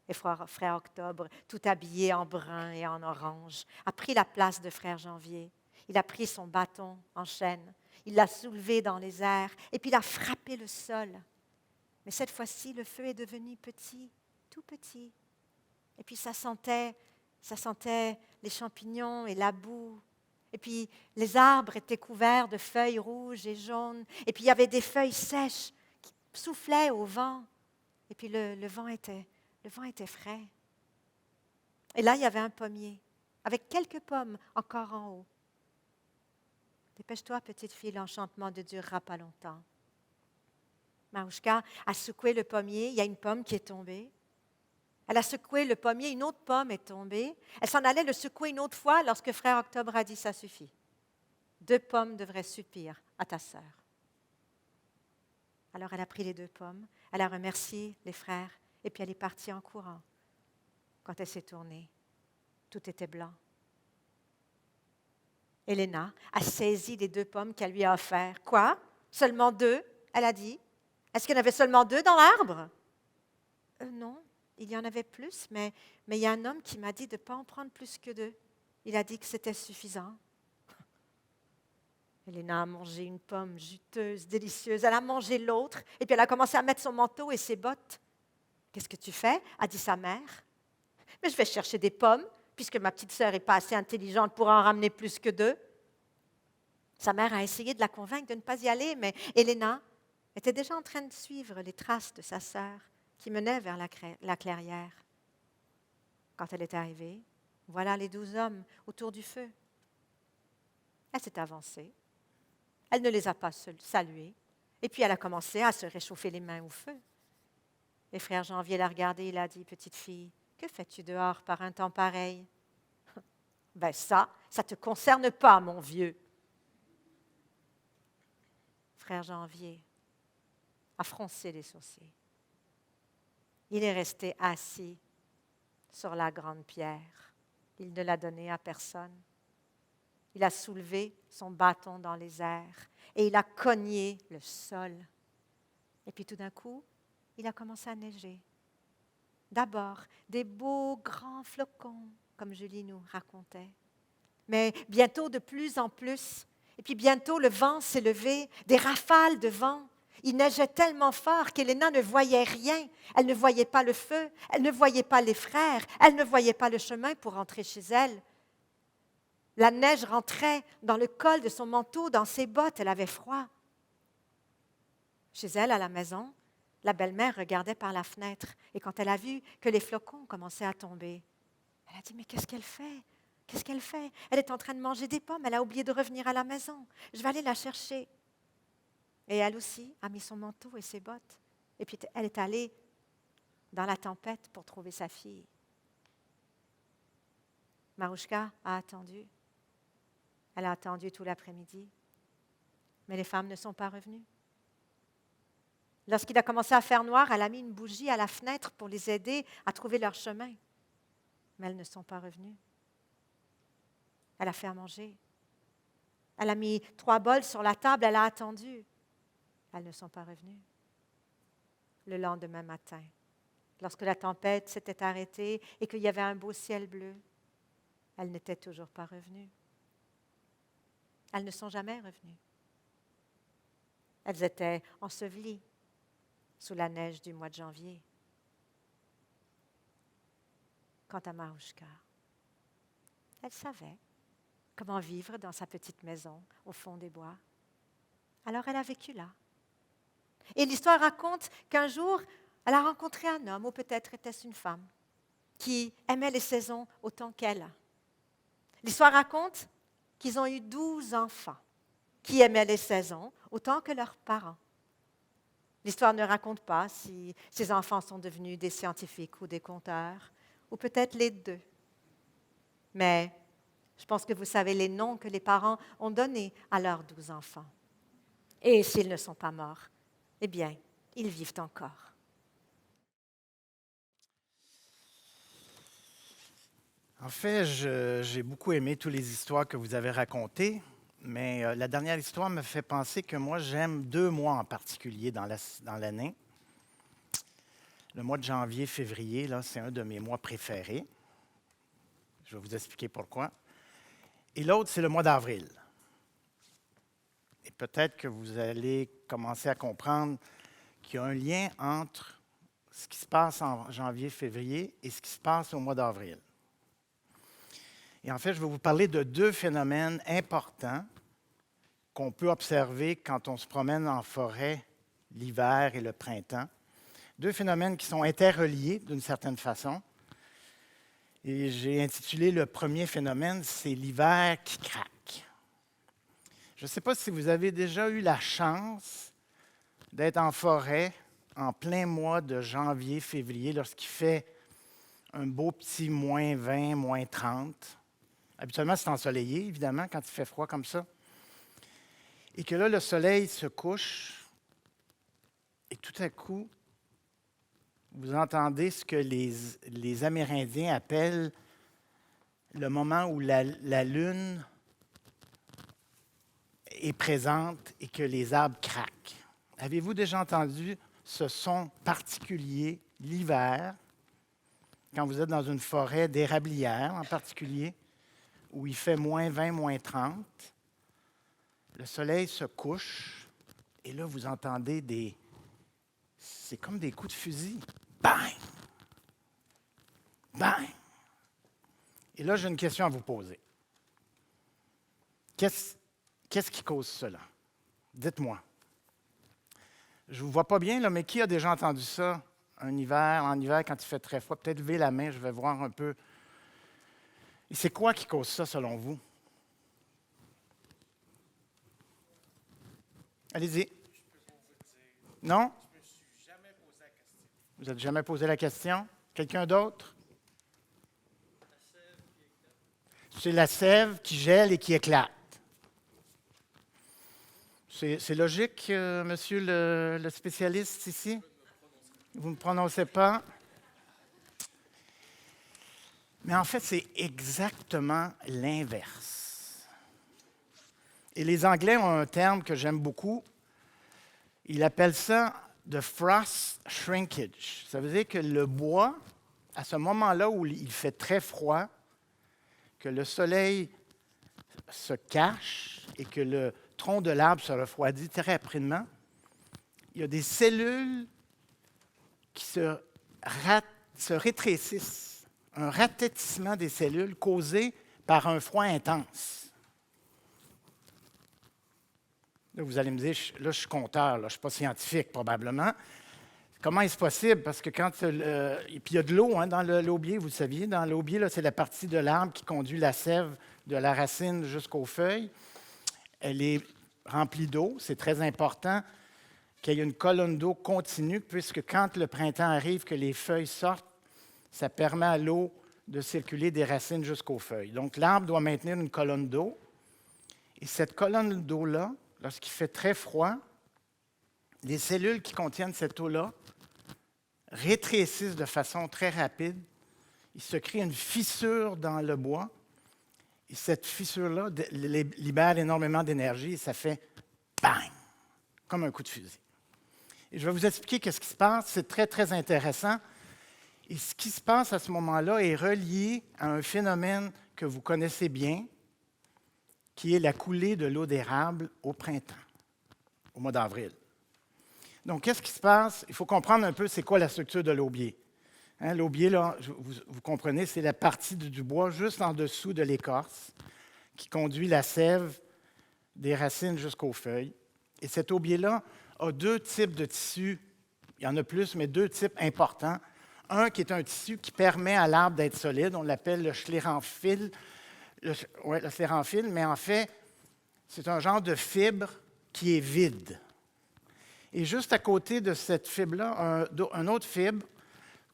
Et frère Octobre, tout habillé en brun et en orange, a pris la place de frère Janvier. Il a pris son bâton en chêne, il l'a soulevé dans les airs et puis il a frappé le sol. Mais cette fois-ci, le feu est devenu petit, tout petit. Et puis ça sentait les champignons et la boue. Et puis les arbres étaient couverts de feuilles rouges et jaunes. Et puis il y avait des feuilles sèches qui soufflaient au vent. Et puis le vent était frais. Et là, il y avait un pommier, avec quelques pommes encore en haut. Dépêche-toi, petite fille, l'enchantement ne durera pas longtemps. Marouchka a secoué le pommier, il y a une pomme qui est tombée. Elle a secoué le pommier, une autre pomme est tombée. Elle s'en allait le secouer une autre fois lorsque frère Octobre a dit « ça suffit. 2 pommes devraient suffire à ta sœur. » Alors elle a pris les 2 pommes, elle a remercié les frères et puis elle est partie en courant. Quand elle s'est tournée, tout était blanc. Elena a saisi les 2 pommes qu'elle lui a offertes. « Quoi? Seulement 2? » Elle a dit. « Est-ce qu'il y en avait seulement 2 dans l'arbre? » Non, il y en avait plus, mais il y a un homme qui m'a dit de ne pas en prendre plus que 2. Il a dit que c'était suffisant. Elena a mangé une pomme juteuse, délicieuse. Elle a mangé l'autre et puis elle a commencé à mettre son manteau et ses bottes. « Qu'est-ce que tu fais? » a dit sa mère. « Mais je vais chercher des pommes, puisque ma petite sœur n'est pas assez intelligente pour en ramener plus que 2. » Sa mère a essayé de la convaincre de ne pas y aller, mais Elena était déjà en train de suivre les traces de sa sœur qui menait vers la clairière. quand elle est arrivée, voilà les 12 hommes autour du feu. Elle s'est avancée. Elle ne les a pas salués. Et puis elle a commencé à se réchauffer les mains au feu. Et frère Janvier l'a regardée, il a dit, « Petite fille, que fais-tu dehors par un temps pareil? » « Ben ça ne te concerne pas, mon vieux. » Frère Janvier a froncé les sourcils. Il est resté assis sur la grande pierre. Il ne l'a donnée à personne. Il a soulevé son bâton dans les airs et il a cogné le sol. Et puis tout d'un coup, il a commencé à neiger. D'abord, des beaux grands flocons, comme Julie nous racontait. Mais bientôt de plus en plus. Et puis bientôt, le vent s'est levé, des rafales de vent. Il neigeait tellement fort qu'Héléna ne voyait rien. Elle ne voyait pas le feu, elle ne voyait pas les frères, elle ne voyait pas le chemin pour rentrer chez elle. La neige rentrait dans le col de son manteau, dans ses bottes, elle avait froid. Chez elle, à la maison, la belle-mère regardait par la fenêtre et quand elle a vu que les flocons commençaient à tomber, elle a dit « Mais qu'est-ce qu'elle fait? Qu'est-ce qu'elle fait? Elle est en train de manger des pommes, elle a oublié de revenir à la maison. Je vais aller la chercher. » Et elle aussi a mis son manteau et ses bottes. Et puis elle est allée dans la tempête pour trouver sa fille. Marouchka a attendu. Elle a attendu tout l'après-midi. Mais les femmes ne sont pas revenues. Lorsqu'il a commencé à faire noir, elle a mis une bougie à la fenêtre pour les aider à trouver leur chemin. Mais elles ne sont pas revenues. Elle a fait à manger. Elle a mis 3 bols sur la table, elle a attendu. Elles ne sont pas revenues. Le lendemain matin, lorsque la tempête s'était arrêtée et qu'il y avait un beau ciel bleu, elles n'étaient toujours pas revenues. Elles ne sont jamais revenues. Elles étaient ensevelies sous la neige du mois de janvier. Quant à Marouchka, elle savait comment vivre dans sa petite maison au fond des bois. Alors elle a vécu là. Et l'histoire raconte qu'un jour, elle a rencontré un homme, ou peut-être était-ce une femme, qui aimait les saisons autant qu'elle. L'histoire raconte qu'ils ont eu 12 enfants qui aimaient les saisons autant que leurs parents. L'histoire ne raconte pas si ces enfants sont devenus des scientifiques ou des conteurs, ou peut-être les deux. Mais je pense que vous savez les noms que les parents ont donnés à leurs 12 enfants. Et s'ils ne sont pas morts, eh bien, ils vivent encore. En fait, j'ai beaucoup aimé toutes les histoires que vous avez racontées, mais la dernière histoire me fait penser que moi, j'aime 2 mois en particulier dans l'année. Le mois de janvier-février, là, c'est un de mes mois préférés. Je vais vous expliquer pourquoi. Et l'autre, c'est le mois d'avril. Et peut-être que vous allez commencer à comprendre qu'il y a un lien entre ce qui se passe en janvier-février et ce qui se passe au mois d'avril. Et en fait, je vais vous parler de 2 phénomènes importants qu'on peut observer quand on se promène en forêt l'hiver et le printemps. 2 phénomènes qui sont interreliés d'une certaine façon. Et j'ai intitulé le premier phénomène, c'est l'hiver qui craque. Je ne sais pas si vous avez déjà eu la chance d'être en forêt en plein mois de janvier, février, lorsqu'il fait un beau petit moins 20, moins 30. Habituellement, c'est ensoleillé, évidemment, quand il fait froid comme ça. Et que là, le soleil se couche et tout à coup, vous entendez ce que les Amérindiens appellent le moment où la lune est présente et que les arbres craquent. Avez-vous déjà entendu ce son particulier l'hiver, quand vous êtes dans une forêt d'érablières en particulier, où il fait moins 20, moins 30, le soleil se couche et là, vous entendez c'est comme des coups de fusil. Bang! Bang! Et là, j'ai une question à vous poser. Qu'est-ce qui cause cela? Dites-moi. Je ne vous vois pas bien, là, mais qui a déjà entendu ça en hiver, quand il fait très froid? Peut-être levez la main, je vais voir un peu Et c'est quoi qui cause ça, selon vous? Allez-y. Non? Vous n'êtes jamais posé la question? Quelqu'un d'autre? C'est la sève qui gèle et qui éclate. C'est logique, monsieur le spécialiste ici? Vous ne me prononcez pas? Mais en fait, c'est exactement l'inverse. Et les Anglais ont un terme que j'aime beaucoup. Ils appellent ça the frost shrinkage. Ça veut dire que le bois, à ce moment-là où il fait très froid, que le soleil se cache et que le tronc de l'arbre se refroidit très rapidement, il y a des cellules qui se rétrécissent, un ratétissement des cellules causé par un froid intense. Là, vous allez me dire, là, je suis compteur, là, je ne suis pas scientifique probablement. Comment est-ce possible? Parce que quand et puis il y a de l'eau dans l'aubier, vous le saviez. Dans l'aubier, là, c'est la partie de l'arbre qui conduit la sève de la racine jusqu'aux feuilles. Elle est remplie d'eau. C'est très important qu'il y ait une colonne d'eau continue, puisque quand le printemps arrive, que les feuilles sortent, ça permet à l'eau de circuler des racines jusqu'aux feuilles. Donc, l'arbre doit maintenir une colonne d'eau. Et cette colonne d'eau-là, lorsqu'il fait très froid, les cellules qui contiennent cette eau-là rétrécissent de façon très rapide. Il se crée une fissure dans le bois. Et cette fissure-là libère énormément d'énergie et ça fait bang, comme un coup de fusil. Et je vais vous expliquer ce qui se passe. C'est très, très intéressant. Et ce qui se passe à ce moment-là est relié à un phénomène que vous connaissez bien, qui est la coulée de l'eau d'érable au printemps, au mois d'avril. Donc, qu'est-ce qui se passe? Il faut comprendre un peu c'est quoi la structure de l'aubier. L'aubier, là, vous comprenez, c'est la partie du bois juste en dessous de l'écorce qui conduit la sève des racines jusqu'aux feuilles. Et cet aubier-là a deux types de tissus. Il y en a plus, mais deux types importants. Un qui est un tissu qui permet à l'arbre d'être solide. On l'appelle le scléranfile. Le scléranfile, mais en fait, c'est un genre de fibre qui est vide. Et juste à côté de cette fibre-là, un autre fibre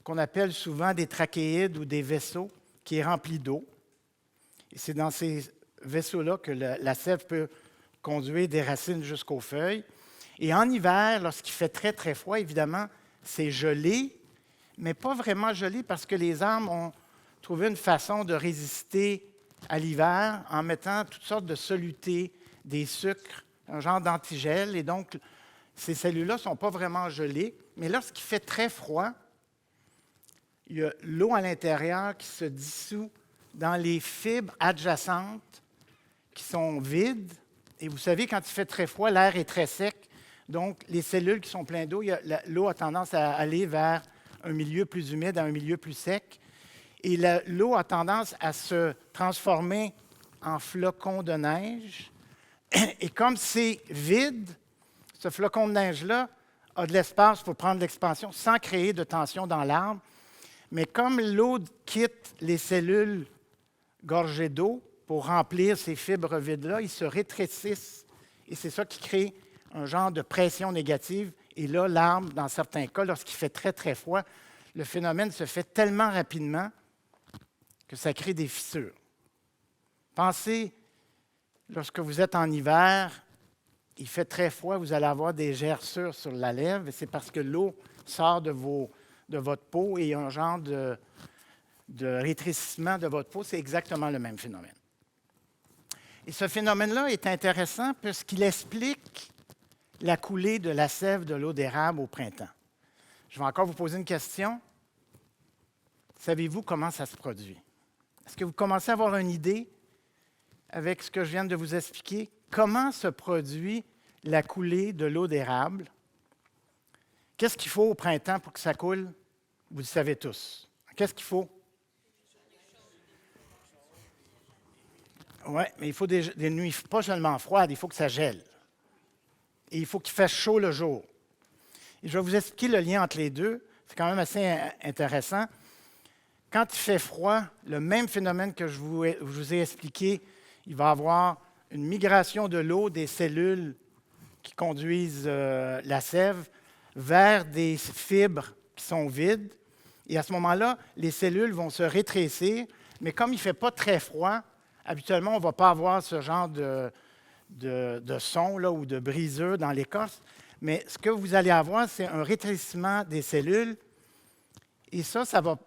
qu'on appelle souvent des trachéides ou des vaisseaux, qui est rempli d'eau. Et c'est dans ces vaisseaux-là que la sève peut conduire des racines jusqu'aux feuilles. Et en hiver, lorsqu'il fait très, très froid, évidemment, c'est gelé, mais pas vraiment gelé parce que les arbres ont trouvé une façon de résister à l'hiver en mettant toutes sortes de solutés, des sucres, un genre d'antigel. Et donc, ces cellules-là ne sont pas vraiment gelées, mais lorsqu'il fait très froid, il y a l'eau à l'intérieur qui se dissout dans les fibres adjacentes qui sont vides. Et vous savez, quand il fait très froid, l'air est très sec. Donc, les cellules qui sont pleines d'eau, l'eau a tendance à aller vers un milieu plus humide, à un milieu plus sec. Et l'eau a tendance à se transformer en flocons de neige. Et comme c'est vide, ce flocon de neige-là a de l'espace pour prendre l'expansion sans créer de tension dans l'arbre. Mais comme l'eau quitte les cellules gorgées d'eau pour remplir ces fibres vides-là, ils se rétrécissent. Et c'est ça qui crée un genre de pression négative. Et là, l'arbre, dans certains cas, lorsqu'il fait très, très froid, le phénomène se fait tellement rapidement que ça crée des fissures. Pensez, lorsque vous êtes en hiver, il fait très froid, vous allez avoir des gerçures sur la lèvre, et c'est parce que l'eau sort de votre peau et il y a un genre de rétrécissement de votre peau. C'est exactement le même phénomène. Et ce phénomène-là est intéressant puisqu'il explique la coulée de la sève de l'eau d'érable au printemps. Je vais encore vous poser une question. Savez-vous comment ça se produit? Est-ce que vous commencez à avoir une idée avec ce que je viens de vous expliquer? Comment se produit la coulée de l'eau d'érable? Qu'est-ce qu'il faut au printemps pour que ça coule? Vous le savez tous. Qu'est-ce qu'il faut? Oui, mais il faut des nuits pas seulement froides, il faut que ça gèle. Et il faut qu'il fasse chaud le jour. Et je vais vous expliquer le lien entre les deux. C'est quand même assez intéressant. quand il fait froid, le même phénomène que je vous ai expliqué, il va y avoir une migration de l'eau des cellules qui conduisent la sève vers des fibres qui sont vides. Et à ce moment-là, les cellules vont se rétrécir, mais comme il ne fait pas très froid, habituellement, on ne va pas avoir ce genre de son là, ou de brisure dans l'écorce. Mais ce que vous allez avoir, c'est un rétrécissement des cellules. Et ça va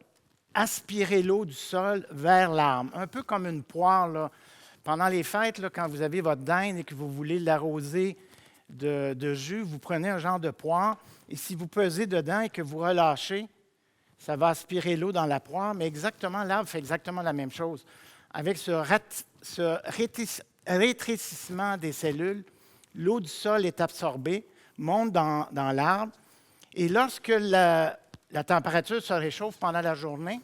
aspirer l'eau du sol vers l'arbre, un peu comme une poire. Là. Pendant les fêtes, là, quand vous avez votre dinde et que vous voulez l'arroser de jus, vous prenez un genre de poire, et si vous pesez dedans et que vous relâchez, ça va aspirer l'eau dans la poire, mais exactement, l'arbre fait exactement la même chose. Avec ce rétrécissement des cellules, l'eau du sol est absorbée, monte dans l'arbre, et lorsque la température se réchauffe pendant la journée,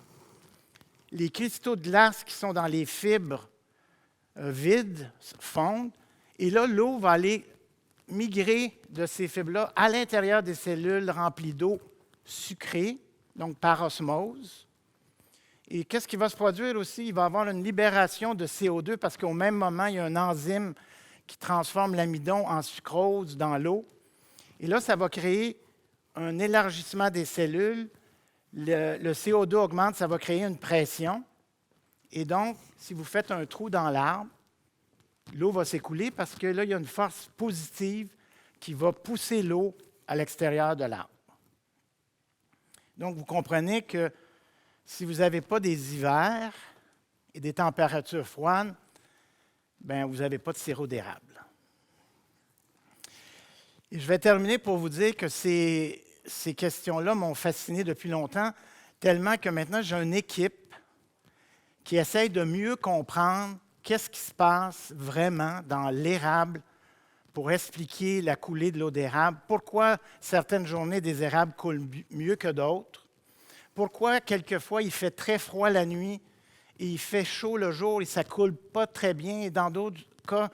les cristaux de glace qui sont dans les fibres vides fondent, et là, l'eau va aller migrer de ces fibres-là à l'intérieur des cellules remplies d'eau sucrée, donc par osmose. Et qu'est-ce qui va se produire aussi? Il va y avoir une libération de CO2 parce qu'au même moment, il y a un enzyme qui transforme l'amidon en sucrose dans l'eau. Et là, ça va créer un élargissement des cellules. Le CO2 augmente, ça va créer une pression. Et donc, si vous faites un trou dans l'arbre, l'eau va s'écouler parce que là, il y a une force positive qui va pousser l'eau à l'extérieur de l'arbre. Donc, vous comprenez que si vous n'avez pas des hivers et des températures froides, bien, vous n'avez pas de sirop d'érable. Et je vais terminer pour vous dire que ces questions-là m'ont fasciné depuis longtemps, tellement que maintenant, j'ai une équipe qui essaye de mieux comprendre qu'est-ce qui se passe vraiment dans l'érable pour expliquer la coulée de l'eau d'érable, pourquoi certaines journées des érables coulent mieux que d'autres, pourquoi quelquefois il fait très froid la nuit et il fait chaud le jour et ça ne coule pas très bien, et dans d'autres cas,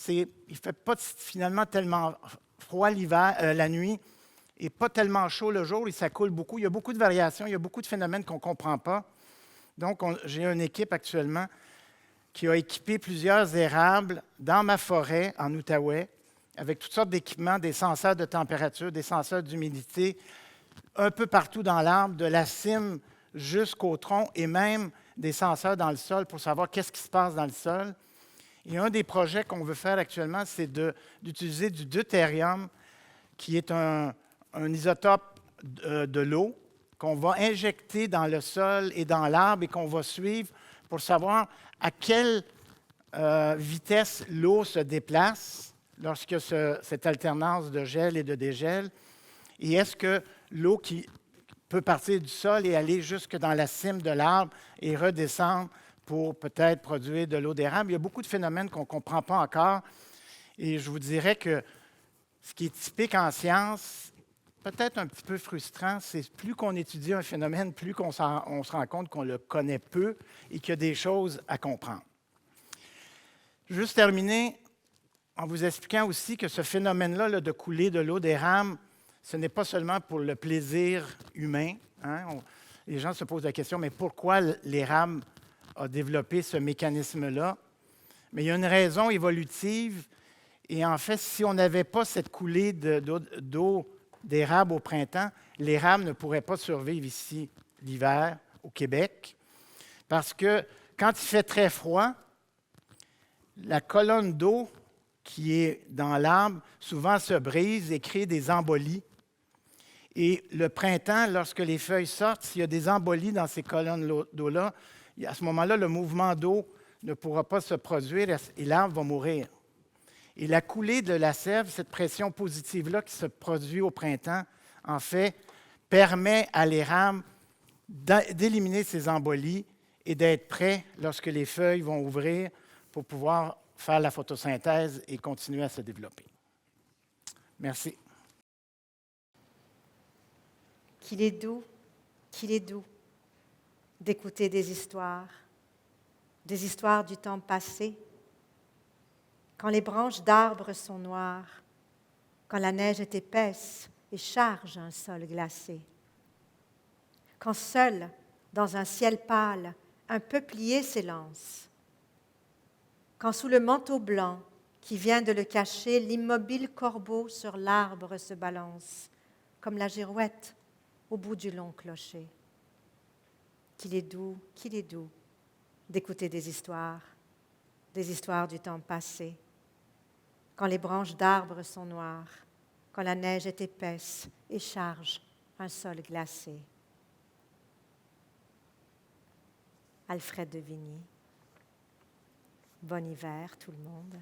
il ne fait pas finalement tellement froid la nuit et pas tellement chaud le jour et ça coule beaucoup. Il y a beaucoup de variations, il y a beaucoup de phénomènes qu'on ne comprend pas. Donc, j'ai une équipe actuellement qui a équipé plusieurs érables dans ma forêt en Outaouais, avec toutes sortes d'équipements, des senseurs de température, des senseurs d'humidité, un peu partout dans l'arbre, de la cime jusqu'au tronc, et même des senseurs dans le sol pour savoir qu'est-ce qui se passe dans le sol. Et un des projets qu'on veut faire actuellement, c'est d'utiliser du deutérium, qui est un isotope de l'eau, qu'on va injecter dans le sol et dans l'arbre et qu'on va suivre pour savoir à quelle vitesse l'eau se déplace lorsque cette alternance de gel et de dégel. Et est-ce que l'eau qui peut partir du sol et aller jusque dans la cime de l'arbre et redescendre pour peut-être produire de l'eau d'érable? Il y a beaucoup de phénomènes qu'on ne comprend pas encore. Et je vous dirais que ce qui est typique en science, peut-être un petit peu frustrant, c'est plus qu'on étudie un phénomène, plus on se rend compte qu'on le connaît peu et qu'il y a des choses à comprendre. Juste terminer en vous expliquant aussi que ce phénomène-là là, de couler de l'eau d'érable, ce n'est pas seulement pour le plaisir humain. Hein? Les gens se posent la question, mais pourquoi l'érable a développé ce mécanisme-là? Mais il y a une raison évolutive. Et en fait, si on n'avait pas cette coulée d'eau d'érable au printemps, l'érable ne pourrait pas survivre ici l'hiver au Québec. Parce que quand il fait très froid, la colonne d'eau qui est dans l'arbre souvent se brise et crée des embolies. Et le printemps, lorsque les feuilles sortent, s'il y a des embolies dans ces colonnes d'eau-là, à ce moment-là, le mouvement d'eau ne pourra pas se produire et l'arbre va mourir. Et la coulée de la sève, cette pression positive-là qui se produit au printemps, en fait, permet à l'érable d'éliminer ces embolies et d'être prêt lorsque les feuilles vont ouvrir pour pouvoir faire la photosynthèse et continuer à se développer. Merci. Qu'il est doux d'écouter des histoires du temps passé, quand les branches d'arbres sont noires, quand la neige est épaisse et charge un sol glacé, quand seul dans un ciel pâle, un peuplier s'élance. Quand sous le manteau blanc qui vient de le cacher, l'immobile corbeau sur l'arbre se balance, comme la girouette au bout du long clocher. Qu'il est doux d'écouter des histoires du temps passé, quand les branches d'arbres sont noires, quand la neige est épaisse et charge un sol glacé. Alfred de Vigny. Bon hiver, tout le monde.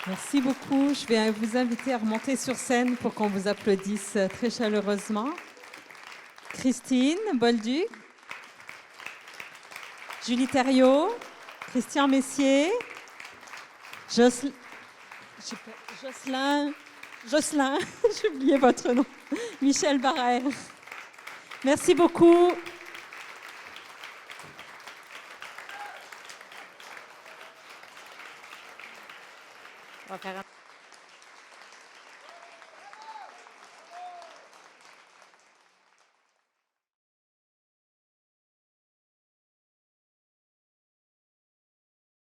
Merci beaucoup. Je vais vous inviter à remonter sur scène pour qu'on vous applaudisse très chaleureusement. Christine Bolduc, Julie Thériault, Christian Messier, Jocelyn, j'ai oublié votre nom, Michel Barrère. Merci beaucoup. On va faire un